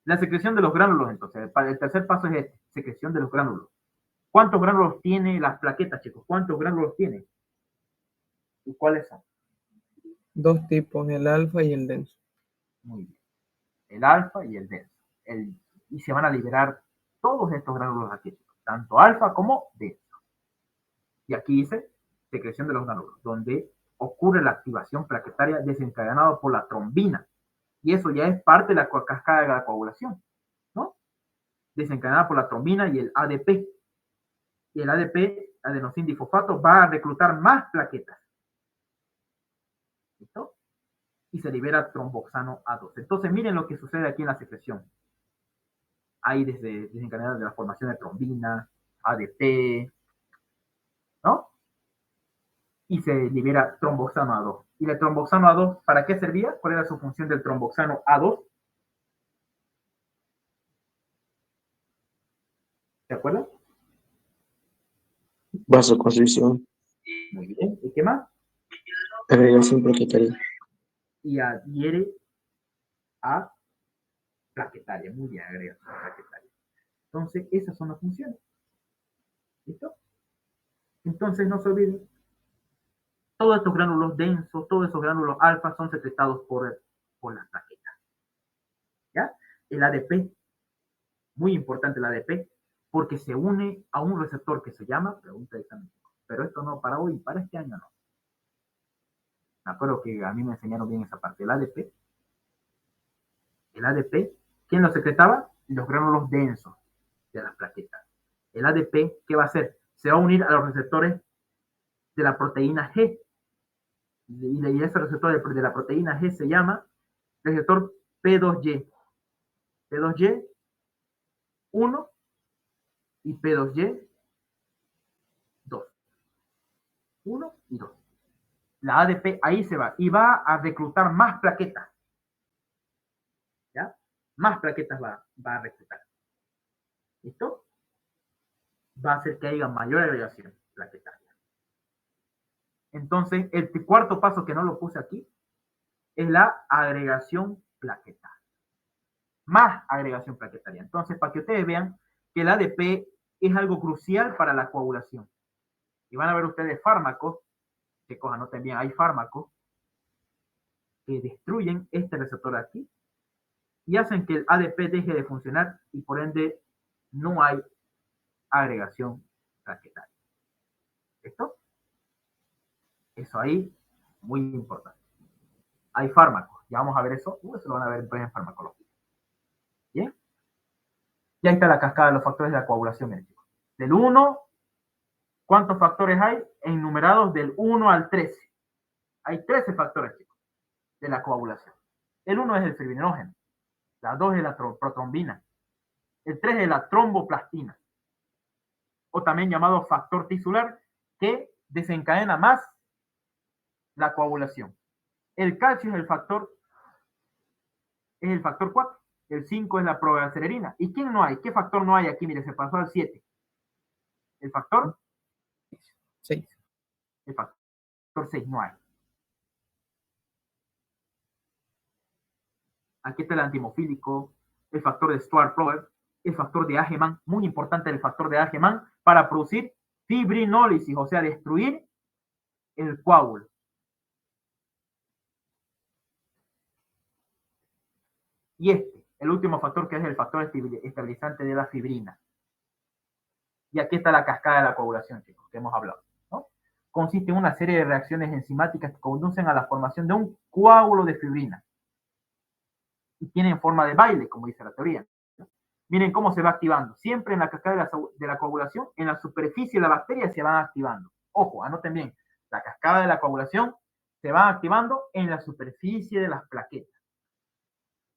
La secreción de los gránulos, entonces. El tercer paso es este, secreción de los gránulos. ¿Cuántos gránulos tiene las plaquetas, chicos? ¿Cuántos gránulos tiene? ¿Y cuáles son? 2 tipos, el alfa y el denso. Muy bien. El alfa y el denso. Y se van a liberar todos estos gránulos aquí, chicos. Tanto alfa como denso. Y aquí dice secreción de los gránulos, donde ocurre la activación plaquetaria desencadenada por la trombina. Y eso ya es parte de la cascada de la coagulación, ¿no? Desencadenada por la trombina y el ADP. Y el ADP, adenosín difosfato, va a reclutar más plaquetas. ¿Listo? Y se libera tromboxano A2. Entonces, miren lo que sucede aquí en la secreción. Hay desde desencadenada de la formación de trombina, ADP, ¿no? Y se libera tromboxano A2. ¿Y el tromboxano A2 para qué servía? ¿Cuál era su función del tromboxano A2? ¿Se acuerdan? Vasoconstricción, Muy bien. ¿Y qué más? agregación plaquetaria. Y adhiere a plaquetaria. Muy bien, agregación plaquetaria. Entonces, esas son las funciones. ¿Listo? Entonces, no se olviden, todos estos gránulos densos, todos esos gránulos alfa son secretados por las plaquetas. ¿Ya? El ADP, muy importante el ADP, porque se une a un receptor que se llama, pregunta de examen, pero esto no para hoy, para este año no. Me acuerdo que a mí me enseñaron bien esa parte. El ADP, ¿quién lo secretaba? Los gránulos densos de las plaquetas. El ADP, ¿qué va a hacer? Se va a unir a los receptores de la proteína G. Y ese receptor de la proteína G se llama receptor P2Y. P2Y 1 y P2Y 2. 1 y 2. La ADP ahí se va y va a reclutar más plaquetas. ¿Ya? Más plaquetas va a reclutar. ¿Listo? Va a hacer que haya mayor agregación plaquetaria. Entonces, el cuarto paso que no lo puse aquí es la agregación plaquetaria. Más agregación plaquetaria. Entonces, para que ustedes vean que el ADP es algo crucial para la coagulación. Y van a ver ustedes fármacos, que anoten bien, hay fármacos que destruyen este receptor aquí y hacen que el ADP deje de funcionar y por ende no hay agregación plaquetaria. ¿Listo? Eso ahí, muy importante. Hay fármacos, ya vamos a ver eso, eso lo van a ver en farmacología. ¿Bien? Y ahí está la cascada de los factores de la coagulación, chicos. Del 1, ¿cuántos factores hay? Enumerados del 1 al 13. Hay 13 factores, chicos, de la coagulación. El 1 es el fibrinógeno, la 2 es la protrombina, el 3 es la tromboplastina, o también llamado factor tisular, que desencadena más la coagulación. El calcio es el factor 4. El 5 es la progesterona. ¿Y quién no hay? ¿Qué factor no hay aquí? Mire, se pasó al 7. El factor 6. El factor 6 no hay. Aquí está el antimofílico, el factor de Stuart-Prober, el factor de Ageman, muy importante el factor de Ageman, para producir fibrinólisis, o sea, destruir el coágulo. Y el último factor, que es el factor estabilizante de la fibrina. Y aquí está la cascada de la coagulación, chicos, que hemos hablado, ¿no? Consiste en una serie de reacciones enzimáticas que conducen a la formación de un coágulo de fibrina. Y tienen forma de baile, como dice la teoría. Miren cómo se va activando. Siempre en la cascada de la coagulación, en la superficie de la bacteria se van activando. Ojo, anoten bien. La cascada de la coagulación se va activando en la superficie de las plaquetas.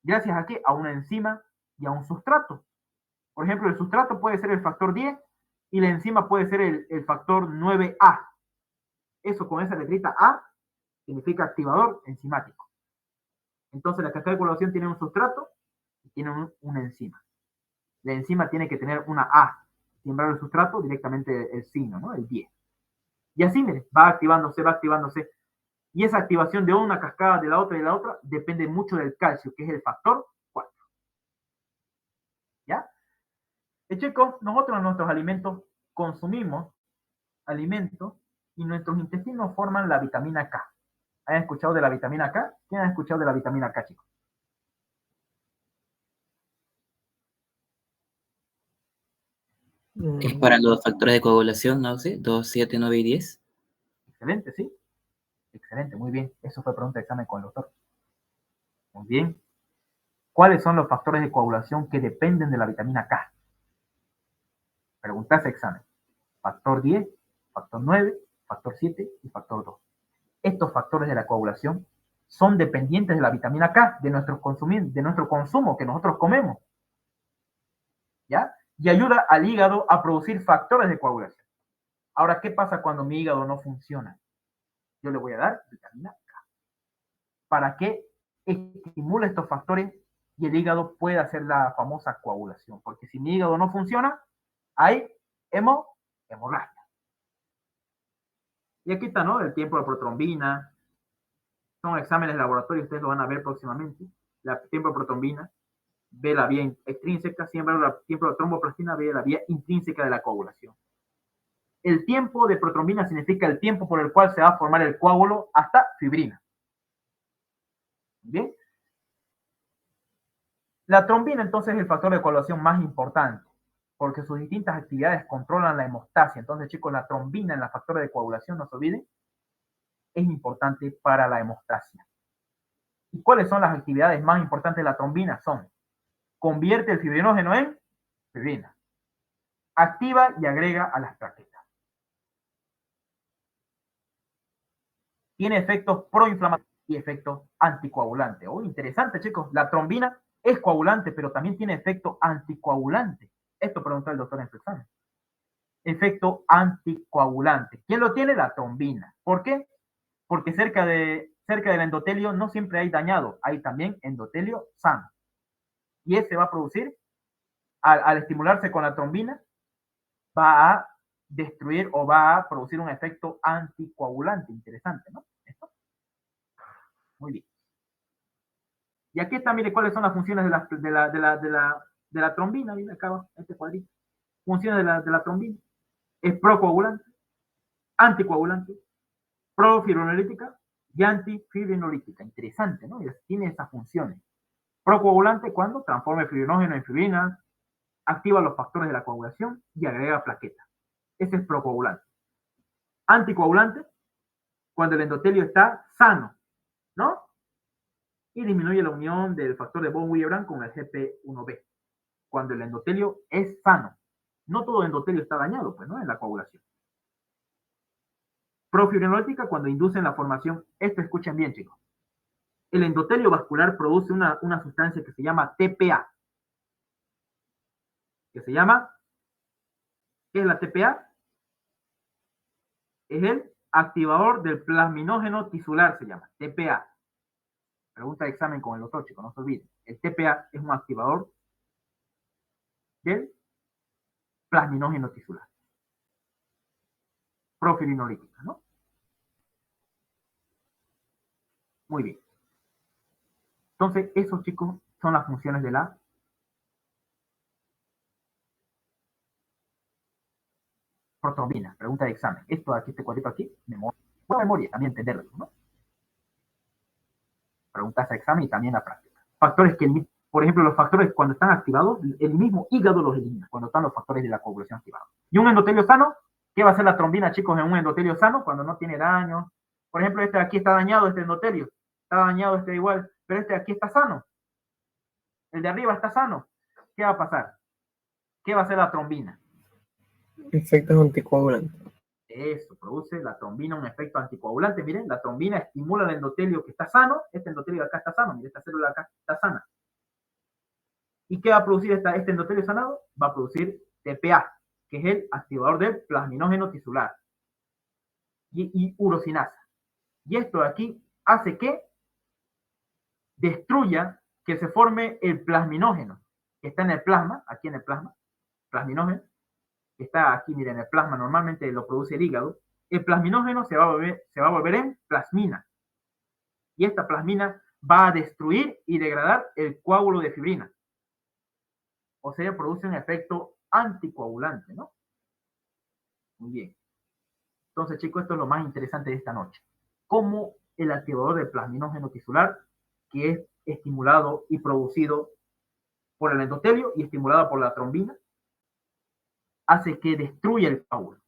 ¿Gracias a qué? A una enzima y a un sustrato. Por ejemplo, el sustrato puede ser el factor 10 y la enzima puede ser el factor 9A. Eso con esa letrita A significa activador enzimático. Entonces la cascada de coagulación tiene un sustrato y tiene una enzima. La enzima tiene que tener una A. Siembrar el sustrato directamente el signo, ¿no? El 10. Y así, miren, va activándose. Y esa activación de una cascada de la otra y de la otra depende mucho del calcio, que es el factor 4. ¿Ya? Chicos, nosotros en nuestros alimentos consumimos alimentos y nuestros intestinos forman la vitamina K. ¿Han escuchado de la vitamina K? ¿Quién ha escuchado de la vitamina K, chicos? Es para los factores de coagulación, ¿no? ¿Sí? 2, 7, 9 y 10. Excelente, ¿sí? Excelente, muy bien. Eso fue pregunta de examen con el doctor. Muy bien. ¿Cuáles son los factores de coagulación que dependen de la vitamina K? Preguntas examen. Factor 10, factor 9, factor 7 y factor 2. Estos factores de la coagulación son dependientes de la vitamina K, de nuestro consumo que nosotros comemos. ¿Ya? Y ayuda al hígado a producir factores de coagulación. Ahora, ¿qué pasa cuando mi hígado no funciona? Yo le voy a dar vitamina K para que estimule estos factores y el hígado pueda hacer la famosa coagulación. Porque si mi hígado no funciona, hay hemorragia. Y aquí está, ¿no? El tiempo de protrombina. Son exámenes de laboratorio, ustedes lo van a ver próximamente. El tiempo de protrombina ve la vía extrínseca, siempre el tiempo de tromboplastina ve la vía intrínseca de la coagulación. El tiempo de protrombina significa el tiempo por el cual se va a formar el coágulo hasta fibrina. ¿Bien? La trombina entonces es el factor de coagulación más importante, porque sus distintas actividades controlan la hemostasia. Entonces, chicos, la trombina en la factor de coagulación, no se olviden, es importante para la hemostasia. ¿Y cuáles son las actividades más importantes de la trombina? Son: convierte el fibrinógeno en fibrina, activa y agrega a las plaquetas, tiene efectos proinflamatorios y efectos anticoagulantes. Oh, interesante, chicos. La trombina es coagulante, pero también tiene efecto anticoagulante. Esto preguntó el doctor en su examen. Efecto anticoagulante. ¿Quién lo tiene? La trombina. ¿Por qué? Porque cerca del endotelio no siempre hay dañado, hay también endotelio sano. Y ese va a producir, al estimularse con la trombina, va a destruir o va a producir un efecto anticoagulante. Interesante, ¿no? ¿Esto? Muy bien. Y aquí está, mire, cuáles son las funciones de la trombina. Mire acá, este cuadrito. Funciones de la trombina. Es procoagulante, anticoagulante, profibrinolítica y antifibrinolítica. Interesante, ¿no? Y tiene esas funciones. Procoagulante cuando transforma el fibrinógeno en fibrina, activa los factores de la coagulación y agrega plaquetas. Ese es procoagulante. Anticoagulante cuando el endotelio está sano, ¿no? Y disminuye la unión del factor de von Willebrand con el GP1B. Cuando el endotelio es sano. No todo el endotelio está dañado, pues, ¿no? En la coagulación. Profibrinolítica cuando inducen la formación. Esto escuchen bien, chicos. El endotelio vascular produce una sustancia que se llama TPA. ¿Qué es la TPA? Es el activador del plasminógeno tisular, se llama TPA. Pregunta de examen con el doctor, chicos, no se olviden. El TPA es un activador del plasminógeno tisular. Profibrinolítica, ¿no? Muy bien. Entonces, esos, chicos, son las funciones de la protrombina. Pregunta de examen. Esto aquí, este cuadrito aquí, memoria, también entenderlo, ¿no? Preguntas de examen y también la práctica. Factores que, por ejemplo, los factores cuando están activados, el mismo hígado los elimina, cuando están los factores de la coagulación activados. Y un endotelio sano, ¿qué va a hacer la trombina, chicos, en un endotelio sano? Cuando no tiene daño. Por ejemplo, este de aquí está dañado, este endotelio. Está dañado este igual, pero este de aquí está sano. El de arriba está sano. ¿Qué va a pasar? ¿Qué va a hacer la trombina? Efectos anticoagulantes. Eso, produce la trombina un efecto anticoagulante. Miren, la trombina estimula el endotelio que está sano. Este endotelio de acá está sano. Miren, esta célula de acá está sana. ¿Y qué va a producir este endotelio sanado? Va a producir TPA, que es el activador del plasminógeno tisular. Y urosinasa. Y esto de aquí hace que destruya, que se forme el plasminógeno, que está en el plasma, aquí en el plasma, plasminógeno, que está aquí, miren, el plasma normalmente lo produce el hígado. El plasminógeno se va a volver en plasmina. Y esta plasmina va a destruir y degradar el coágulo de fibrina. O sea, produce un efecto anticoagulante, ¿no? Muy bien. Entonces, chicos, esto es lo más interesante de esta noche. Cómo el activador del plasminógeno tisular, que es estimulado y producido por el endotelio y estimulado por la trombina, hace que destruya el coágulo.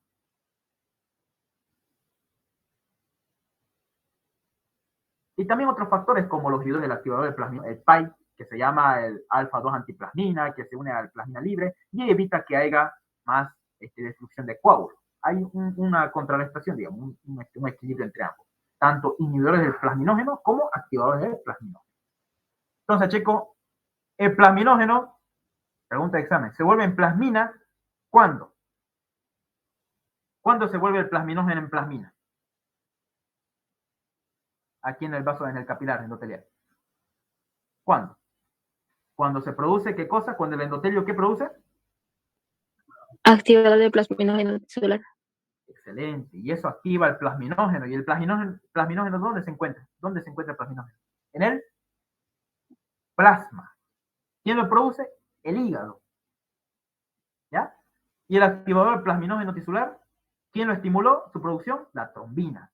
Y también otros factores como los inhibidores del activador del plasminógeno, el PAI, que se llama el alfa-2 antiplasmina, que se une al plasmina libre y evita que haya más destrucción de coágulos. Hay una contrarrestación, digamos, un equilibrio entre ambos, tanto inhibidores del plasminógeno como activadores del plasminógeno. Entonces, chicos, el plasminógeno, pregunta de examen, ¿se vuelve en plasmina? ¿Cuándo? ¿Cuándo se vuelve el plasminógeno en plasmina? Aquí en el vaso, en el capilar endotelial. ¿Cuándo? Cuando se produce, ¿qué cosa? Cuando el endotelio, ¿qué produce? Activador de plasminógeno celular. Excelente. Y eso activa el plasminógeno. ¿Y el plasminógeno dónde se encuentra? ¿Dónde se encuentra el plasminógeno? En el plasma. ¿Quién lo produce? El hígado. ¿Ya? Y el activador del plasminógeno tisular, ¿quién lo estimuló? Su producción, la trombina,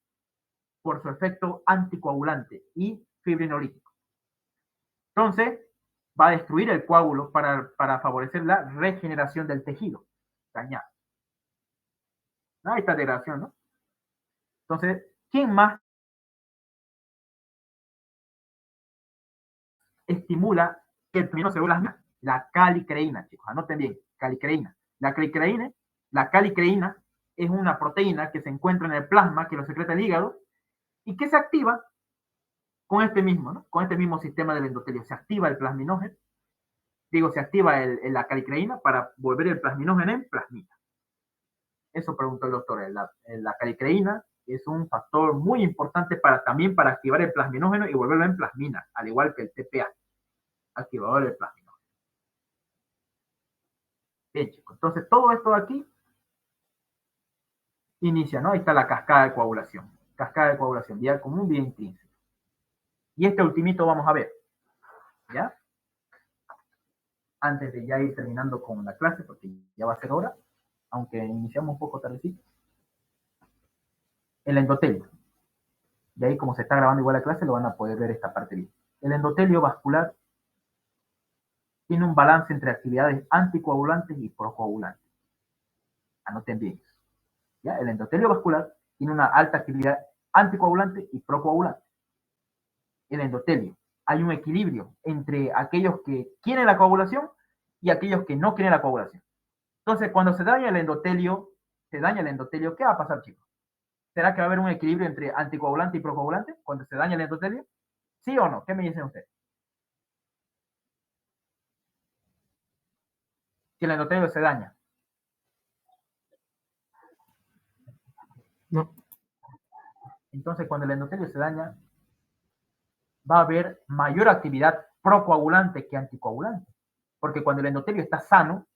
por su efecto anticoagulante y fibrinolítico. Entonces, va a destruir el coágulo para favorecer la regeneración del tejido dañado. Ahí está degradación, ¿no? Entonces, ¿quién más estimula que el plasminógeno se vuelva? La calicreína, chicos, anoten bien, calicreína. La calicreína es una proteína que se encuentra en el plasma, que lo secreta el hígado, y que se activa con este mismo, ¿no? Con este mismo sistema del endotelio. Se activa el plasminógeno, se activa la calicreína para volver el plasminógeno en plasmina. Eso preguntó el doctor. La calicreína es un factor muy importante también para activar el plasminógeno y volverlo en plasmina, al igual que el TPA, activador del plasminógeno. Bien, chicos. Entonces, todo esto de aquí inicia, ¿no? Ahí está la cascada de coagulación. Cascada de coagulación, vía común, vía intrínseca. Y este ultimito vamos a ver, ¿ya? Antes de ya ir terminando con la clase, porque ya va a ser hora, aunque iniciamos un poco tardecito. El endotelio. De ahí, como se está grabando igual la clase, lo van a poder ver esta parte bien. El endotelio vascular tiene un balance entre actividades anticoagulantes y procoagulantes. Anoten bien eso. ¿Ya? El endotelio vascular tiene una alta actividad anticoagulante y procoagulante. El endotelio. Hay un equilibrio entre aquellos que quieren la coagulación y aquellos que no quieren la coagulación. Entonces, cuando se daña el endotelio, ¿qué va a pasar, chicos? ¿Será que va a haber un equilibrio entre anticoagulante y procoagulante cuando se daña el endotelio? ¿Sí o no? ¿Qué me dicen ustedes? Si el endotelio se daña. No. Entonces, cuando el endotelio se daña, va a haber mayor actividad procoagulante que anticoagulante. Porque cuando el endotelio está sano,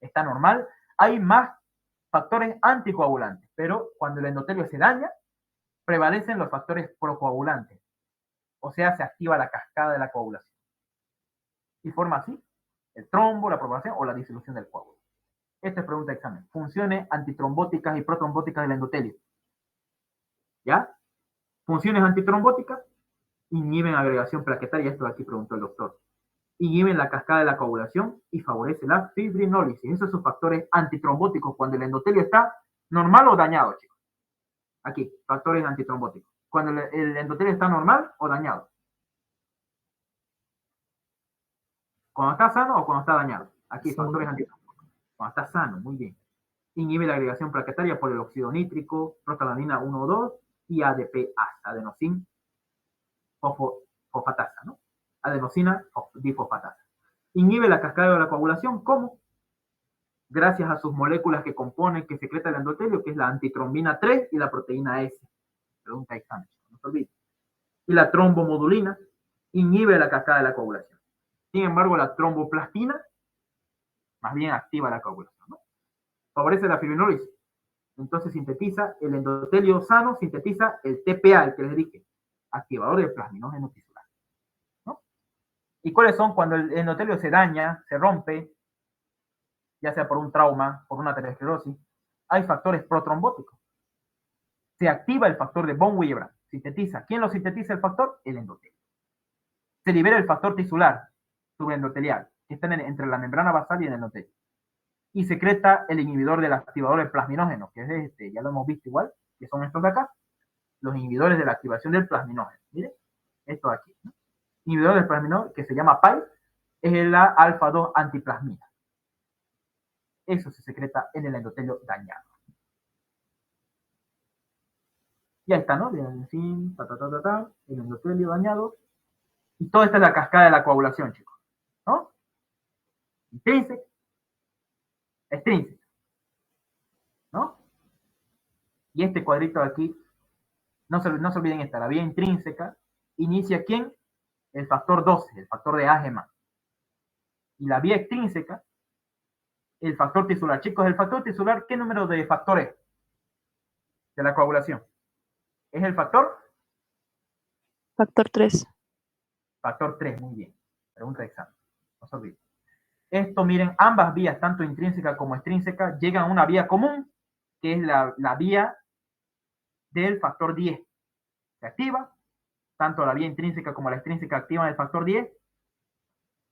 está normal, hay más factores anticoagulantes. Pero cuando el endotelio se daña, prevalecen los factores procoagulantes. O sea, se activa la cascada de la coagulación. Y forma así el trombo, la propagación o la disolución del coágulo. Esta es pregunta de examen. Funciones antitrombóticas y protrombóticas del endotelio. ¿Ya? Funciones antitrombóticas inhiben agregación plaquetaria. Esto de aquí preguntó el doctor. Inhiben la cascada de la coagulación y favorece la fibrinólisis. Esos son factores antitrombóticos cuando el endotelio está normal o dañado, chicos. Aquí, factores antitrombóticos. Cuando el endotelio está normal o dañado. Cuando está sano o cuando está dañado. Aquí, sí. Factores antitrombóticos. Cuando está sano, muy bien. Inhibe la agregación plaquetaria por el óxido nítrico, prostaglandina 1 o 2 y ADP-ASA, adenosin fosfatasa, ¿no? Adenosina difosfatasa. Inhibe la cascada de la coagulación, ¿cómo? Gracias a sus moléculas que componen, que secreta el endotelio, que es la antitrombina 3 y la proteína S. Pregunta de examen, no se olviden. Y la trombomodulina inhibe la cascada de la coagulación. Sin embargo, la tromboplastina más bien activa la coagulación, ¿no? Favorece la fibrinólisis. Entonces sintetiza el endotelio sano, sintetiza el TPA, el que les dije, activador del plasminógeno tisular, ¿no? ¿Y cuáles son cuando el endotelio se daña, se rompe, ya sea por un trauma, por una aterosclerosis? Hay factores protrombóticos. Se activa el factor de von Willebrand, sintetiza. ¿Quién lo sintetiza el factor? El endotelio. Se libera el factor tisular subendotelial, que está entre la membrana basal y el endotelio. Y secreta el inhibidor del activador del plasminógeno, que es ya lo hemos visto igual, que son estos de acá, los inhibidores de la activación del plasminógeno. Miren, esto de aquí, ¿no? inhibidor del plasminol, que se llama PAI, es la alfa-2 antiplasmina. Eso se secreta en el endotelio dañado. Ya está, ¿no? El endotelio dañado. Y toda esta es la cascada de la coagulación, chicos. ¿No? Intrínseca, extrínseca. ¿No? Y este cuadrito de aquí, no se olviden esta, la vía intrínseca, inicia ¿quién? El factor 12, el factor de Hageman. Y la vía extrínseca, el factor tisular. Chicos, el factor tisular, ¿qué número de factor es? De la coagulación. ¿Es el factor? Factor 3. Factor 3, muy bien. Pregunta de examen. No se olviden. Esto, miren, ambas vías, tanto intrínseca como extrínseca, llegan a una vía común, que es la vía del factor 10. Se activa, tanto la vía intrínseca como la extrínseca activan el factor 10.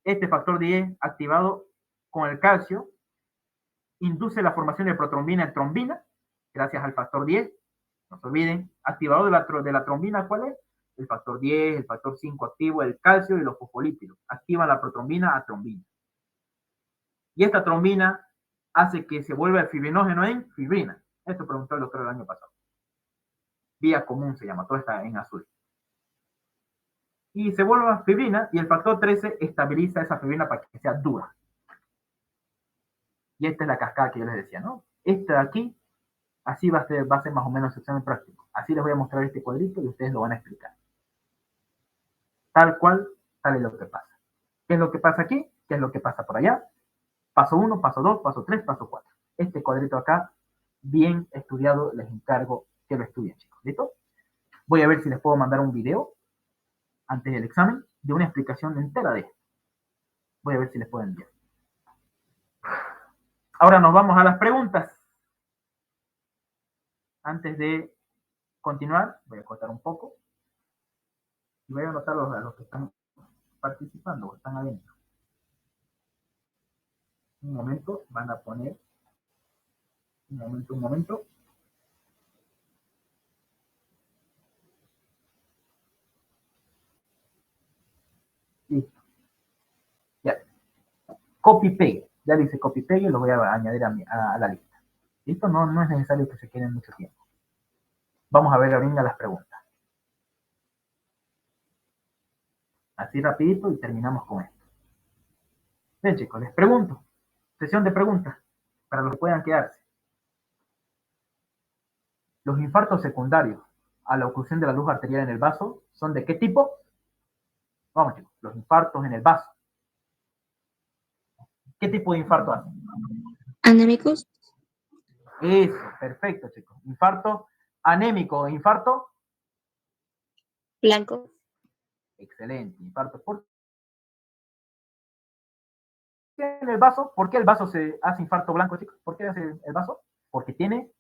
Este factor 10, activado con el calcio, induce la formación de protrombina en trombina, gracias al factor 10. No se olviden, activador de la trombina, ¿cuál es? El factor 10, el factor 5 activo, el calcio y los fosfolípidos. Activan la protrombina a trombina. Y esta trombina hace que se vuelva el fibrinógeno en fibrina. Esto preguntó el doctor el año pasado. Vía común se llama, todo está en azul. Y se vuelve a fibrina y el factor 13 estabiliza esa fibrina para que sea dura. Y esta es la cascada que yo les decía, ¿no? Esta de aquí, así va a ser más o menos el examen práctico. Así les voy a mostrar este cuadrito y ustedes lo van a explicar. Tal cual, tal es lo que pasa. ¿Qué es lo que pasa aquí? ¿Qué es lo que pasa por allá? Paso 1, paso 2, paso 3, paso 4. Este cuadrito acá, bien estudiado, les encargo que lo estudien, chicos. ¿Listo? Voy a ver si les puedo mandar un video antes del examen de una explicación entera de esto. Voy a ver si les puedo enviar. Ahora nos vamos a las preguntas. Antes de continuar, voy a cortar un poco y voy a anotar a los que están participando o están adentro. Un momento, van a poner. Un momento. Listo. Ya. Copy-paste. Ya dice copy-paste y lo voy a añadir a la lista. ¿Listo? No es necesario que se queden mucho tiempo. Vamos a ver ahorita las preguntas. Así rapidito y terminamos con esto. Bien, chicos, les pregunto. Sesión de preguntas para los que puedan quedarse. Los infartos secundarios a la oclusión de la luz arterial en el vaso son ¿de qué tipo? Vamos, chicos, los infartos en el vaso. ¿Qué tipo de infarto hacen? Anémicos. Eso, perfecto, chicos. Infarto anémico, infarto. Blanco. Excelente, infarto. ¿Por qué en el vaso? ¿Por qué el vaso se hace infarto blanco, chicos? ¿Por qué hace el vaso? Porque tiene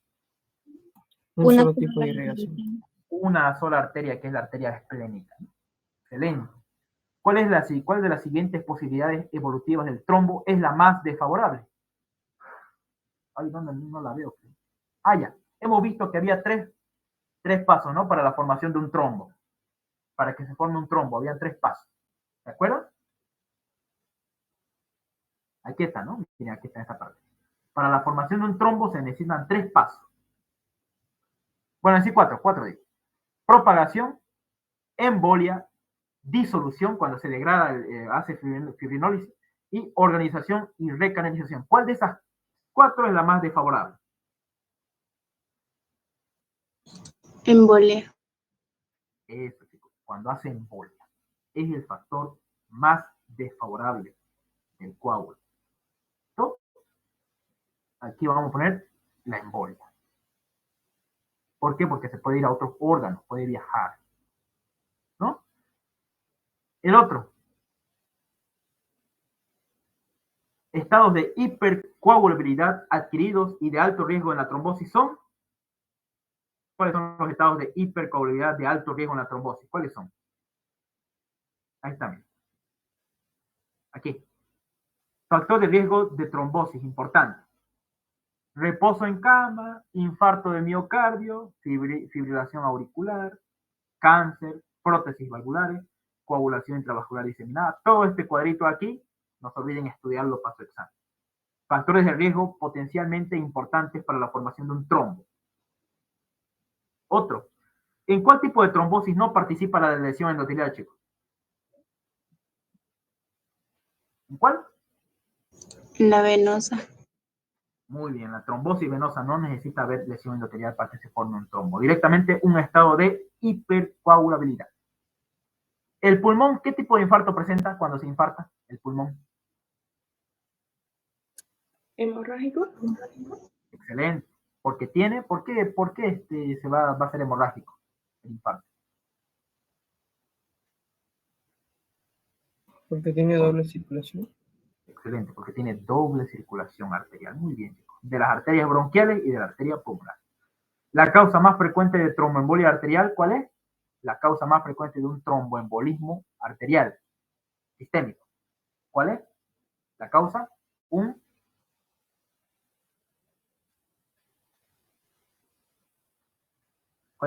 Un Una solo tipo de irrigación. una sola arteria, que es la arteria esplénica. Excelente. ¿Cuál de las siguientes posibilidades evolutivas del trombo es la más desfavorable? Ay, no la veo. Ah, ya. Hemos visto que había tres pasos, ¿no? Para la formación de un trombo. Para que se forme un trombo, había 3 pasos. ¿De acuerdo? Aquí está, ¿no? Miren, aquí está esta parte. Para la formación de un trombo se necesitan 3 pasos. Bueno, sí, 4 digo. Propagación, embolia, disolución, cuando se degrada, hace fibrinólisis, y organización y recanalización. ¿Cuál de esas 4 es la más desfavorable? Embolia. Eso, chicos, cuando hace embolia. Es el factor más desfavorable del coágulo. ¿No? Aquí vamos a poner la embolia. ¿Por qué? Porque se puede ir a otros órganos, puede viajar. ¿No? El otro. Estados de hipercoagulabilidad adquiridos y de alto riesgo en la trombosis son. ¿Cuáles son los estados de hipercoagulabilidad de alto riesgo en la trombosis? ¿Cuáles son? Ahí está. Aquí. Factor de riesgo de trombosis, importante. Reposo en cama, infarto de miocardio, fibrilación auricular, cáncer, prótesis valvulares, coagulación intravascular diseminada. Todo este cuadrito aquí, no se olviden estudiarlo para su examen. Factores de riesgo potencialmente importantes para la formación de un trombo. Otro, ¿en cuál tipo de trombosis no participa la lesión endotelial, chicos? ¿En cuál? La venosa. Muy bien, la trombosis venosa no necesita haber lesión endotelial para que se forme un trombo. Directamente un estado de hipercoagulabilidad. ¿El pulmón qué tipo de infarto presenta cuando se infarta el pulmón? ¿Hemorrágico? Excelente. Porque tiene, ¿por qué se va a ser hemorrágico el infarto? Porque tiene doble circulación. Excelente, porque tiene doble circulación arterial. Muy bien, chicos. De las arterias bronquiales y de la arteria pulmonar. La causa más frecuente de tromboembolia arterial, ¿cuál es? La causa más frecuente de un tromboembolismo arterial sistémico. ¿Cuál es? La causa, ¿cuál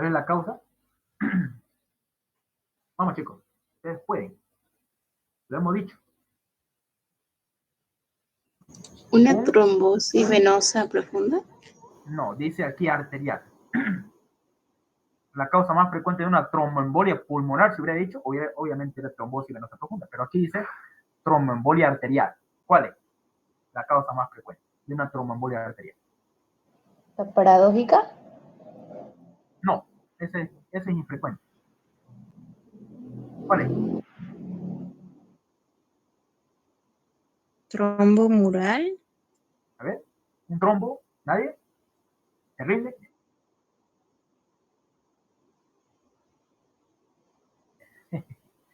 es la causa? Vamos, chicos, ustedes pueden. Lo hemos dicho. ¿Una trombosis venosa profunda? No, dice aquí arterial. La causa más frecuente de una tromboembolia pulmonar, si hubiera dicho, obviamente era trombosis venosa profunda, pero aquí dice tromboembolia arterial. ¿Cuál es la causa más frecuente de una tromboembolia arterial? ¿La paradójica? No, ese es infrecuente. ¿Cuál es? Trombo mural. A ver, un trombo, ¿nadie? ¿Se rinde?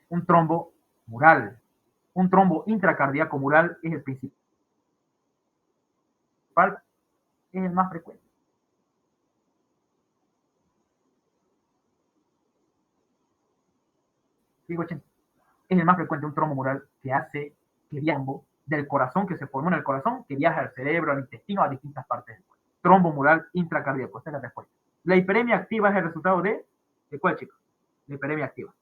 Un trombo mural. Un trombo intracardíaco mural es el principal, es el más frecuente. Digo, es el más frecuente un trombo mural que hace que viambo del corazón, que se formó en el corazón, que viaja al cerebro, al intestino, a distintas partes del cuerpo. Trombo mural intracardíaco, esta es la respuesta. La hiperemia activa es el resultado ¿de cuál, chicos? La hiperemia activa.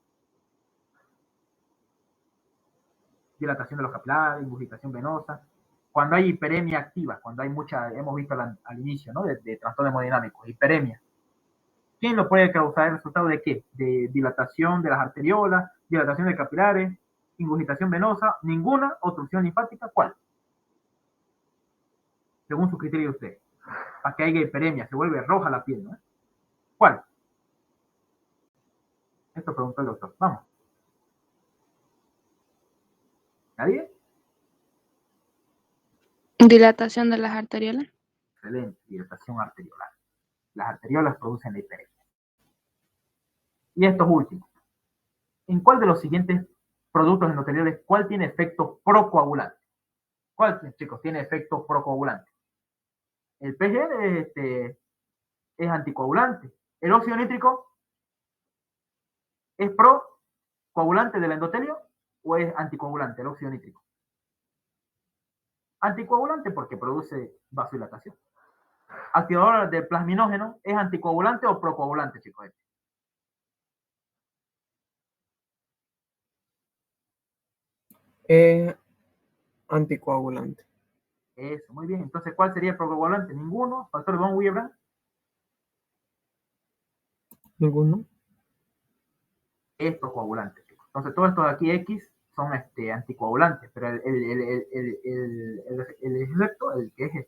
Dilatación de los capilares, ingurgitación venosa. Cuando hay hiperemia activa, cuando hay mucha, hemos visto al inicio, ¿no? De trastorno hemodinámico, hiperemia. ¿Quién lo puede causar? ¿El resultado de qué? De dilatación de las arteriolas, dilatación de capilares, ingurgitación venosa, ninguna, obstrucción linfática, ¿cuál? Según su criterio de usted. Para que haya hiperemia, se vuelve roja la piel, ¿no? ¿Cuál? Esto preguntó el doctor. Vamos. ¿Nadie? Dilatación de las arteriolas. Excelente, dilatación arteriolar. Las arteriolas producen la hiperemia. Y estos últimos. ¿En cuál de los siguientes productos endoteliales, cuál tiene efecto procoagulante? ¿Cuál, chicos, tiene efecto procoagulante? El PG es anticoagulante. ¿El óxido nítrico es procoagulante del endotelio o es anticoagulante el óxido nítrico? Anticoagulante porque produce vasodilatación. Activador de plasminógeno, ¿es anticoagulante o procoagulante, chicos? Anticoagulante. Eso, muy bien. Entonces, ¿cuál sería el procoagulante? Ninguno. Factor de von Willebrand. ¿Ninguno? Es procoagulante, chicos. Entonces, todos estos de aquí X son anticoagulantes, pero el efecto, el que es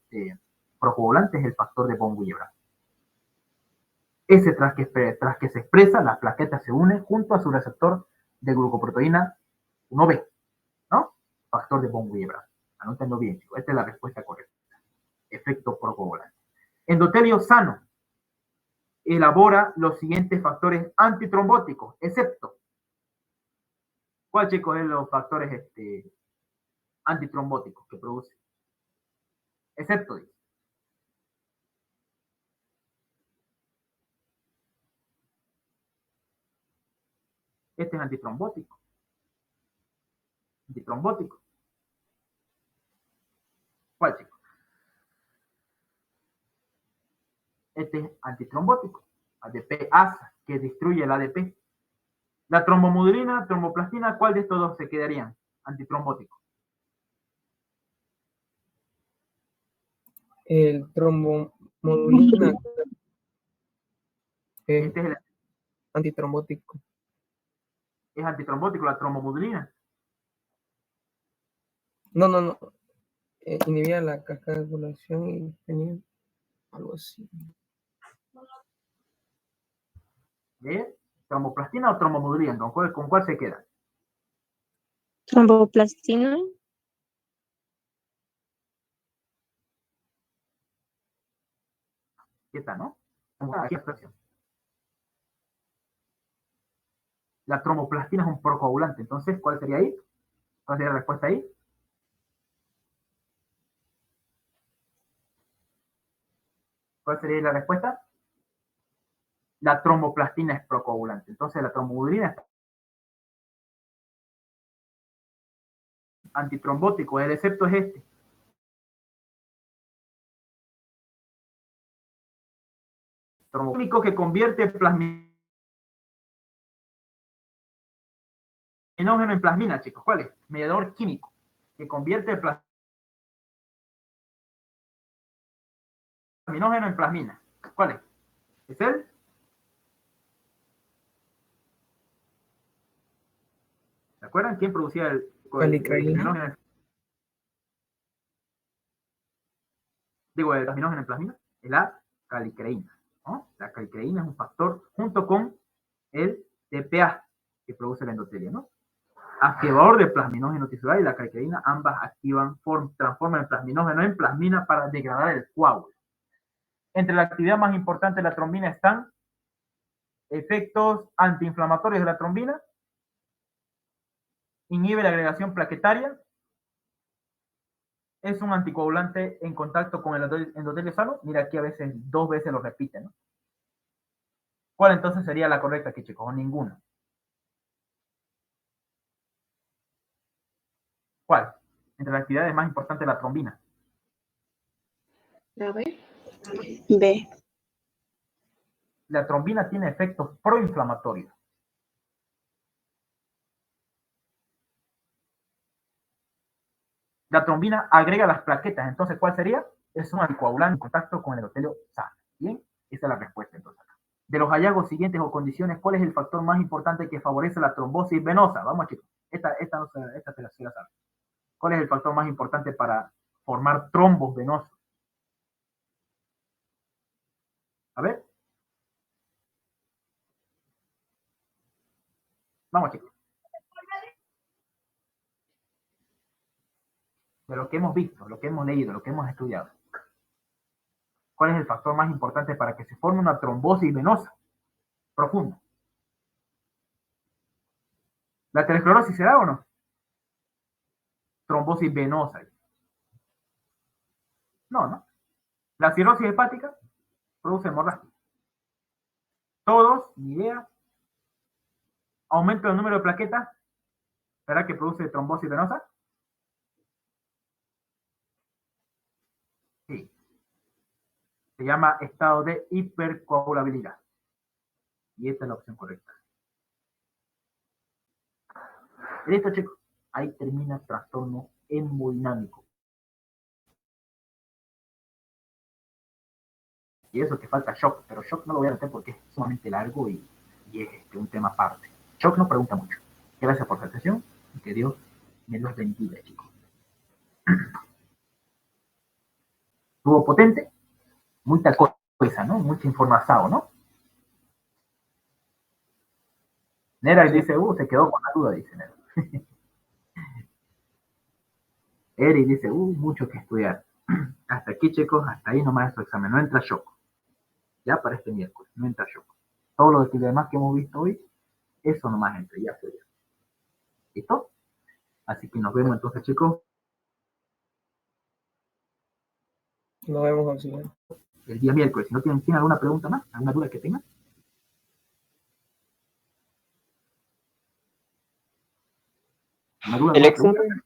procoagulante, es el factor de von Willebrand. Ese tras que se expresa, la plaqueta se une junto a su receptor de glucoproteína 1B, ¿no? Factor de von Willebrand. Anótenlo bien, chicos. Esta es la respuesta correcta. Efecto procoagulante. Endotelio sano elabora los siguientes factores antitrombóticos, excepto. ¿Cuál, chicos, es los factores antitrombóticos que produce? Excepto, dice. Este es antitrombótico. Antitrombótico. ¿Cuál, chicos? Este es antitrombótico. ADP-ASA, que destruye el ADP. La trombomudulina, tromboplastina, ¿cuál de estos dos se quedarían? Antitrombótico. El trombomodulina es Este es, antitrombótico. es antitrombótico, la trombomudulina. No. Inhibía la cascada de coagulación y tenía algo así. ¿Ve? ¿Tromboplastina o trombomudulina? ¿Con cuál se queda? Tromboplastina. ¿Qué tal, no? Aquí expresión. La tromboplastina es un procoagulante. Entonces, ¿cuál sería ahí? ¿Cuál sería la respuesta ahí? ¿Cuál sería la respuesta? La tromboplastina es procoagulante. Entonces, la trombomudulina es antitrombótico. El excepto es este. Trombótico que convierte plasminógeno en plasmina, chicos. ¿Cuál es? Mediador químico que convierte el plasminógeno en plasmina. ¿Cuál es? ¿Es él? ¿Se acuerdan quién producía el Calicraína. El plasminógeno en plasmina? Es la calicreína, ¿no? La calicreína es un factor junto con el TPA que produce el endotelio, ¿no? Activador de plasminógeno tisular y la calicreína, ambas transforman el plasminógeno en plasmina para degradar el coágulo. Entre la actividad más importante de la trombina están efectos antiinflamatorios de la trombina, inhibe la agregación plaquetaria, es un anticoagulante en contacto con el endotelio sano. Mira, aquí a veces 2 veces lo repiten, ¿no? ¿Cuál entonces sería la correcta aquí, chicos? O ninguna. ¿Cuál? Entre las actividades más importantes de la trombina. A ver. B. La trombina tiene efectos proinflamatorios. La trombina agrega las plaquetas. Entonces, ¿cuál sería? Es un anticoagulante en contacto con el endotelio sano. Bien, esa es la respuesta entonces. De los hallazgos siguientes o condiciones, ¿cuál es el factor más importante que favorece la trombosis venosa? Vamos, chicos. Esta te la sabes. ¿Cuál es el factor más importante para formar trombos venosos? A ver. Vamos, chicos. De lo que hemos visto, lo que hemos leído, lo que hemos estudiado. ¿Cuál es el factor más importante para que se forme una trombosis venosa profunda? ¿La aterosclerosis se da o no? Trombosis venosa. No. La cirrosis hepática produce hemorragia. Todos, ni idea. Aumento del número de plaquetas, ¿será que produce trombosis venosa? Sí. Se llama estado de hipercoagulabilidad. Y esta es la opción correcta. Listo, chicos. Ahí termina el trastorno hemodinámico. Y eso que falta shock, pero shock no lo voy a meter porque es sumamente largo y es un tema aparte. Shock no pregunta mucho. Gracias por su atención y que Dios me los bendiga, chicos. Estuvo potente, mucha cosa, ¿no? Mucha información, ¿no? Nera dice, se quedó con la duda, dice Nera. Eri dice, mucho que estudiar. Hasta aquí, chicos, hasta ahí nomás su examen. No entra shock. Ya para este miércoles, no entra shock. Todo lo demás que hemos visto hoy, eso nomás entra, ya fue. ¿Listo? Así que nos vemos entonces, chicos. Nos vemos, auxiliar. El día miércoles. Si no tienen alguna pregunta más, alguna duda que tengan. El examen,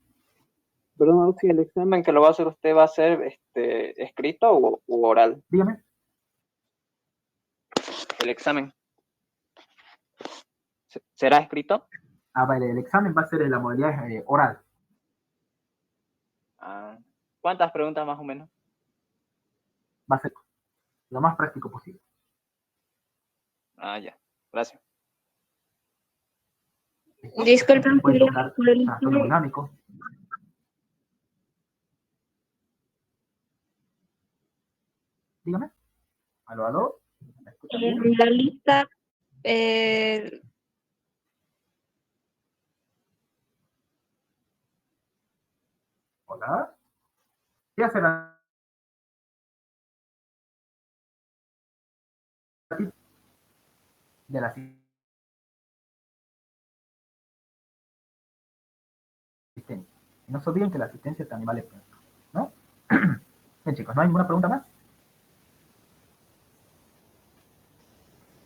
perdón, si el examen que lo va a hacer usted va a ser escrito o oral. Dígame. El examen. ¿Será escrito? Ah, vale, el examen va a ser en la modalidad oral. Ah, ¿cuántas preguntas más o menos? Va a ser lo más práctico posible. Ah, ya. Gracias. Disculpen, Pueden ¿podría tocar repetir? trastorno dinámico. Dígame. Aló, aló. ¿Me escuchan bien? En la lista, eh, Hola. ¿Qué hace la de la asistencia? Y no se olviden que la asistencia también vale punto, ¿no? Bien, chicos, ¿no hay ninguna pregunta más?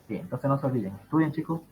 Bien, entonces no se olviden. Estudien, chicos.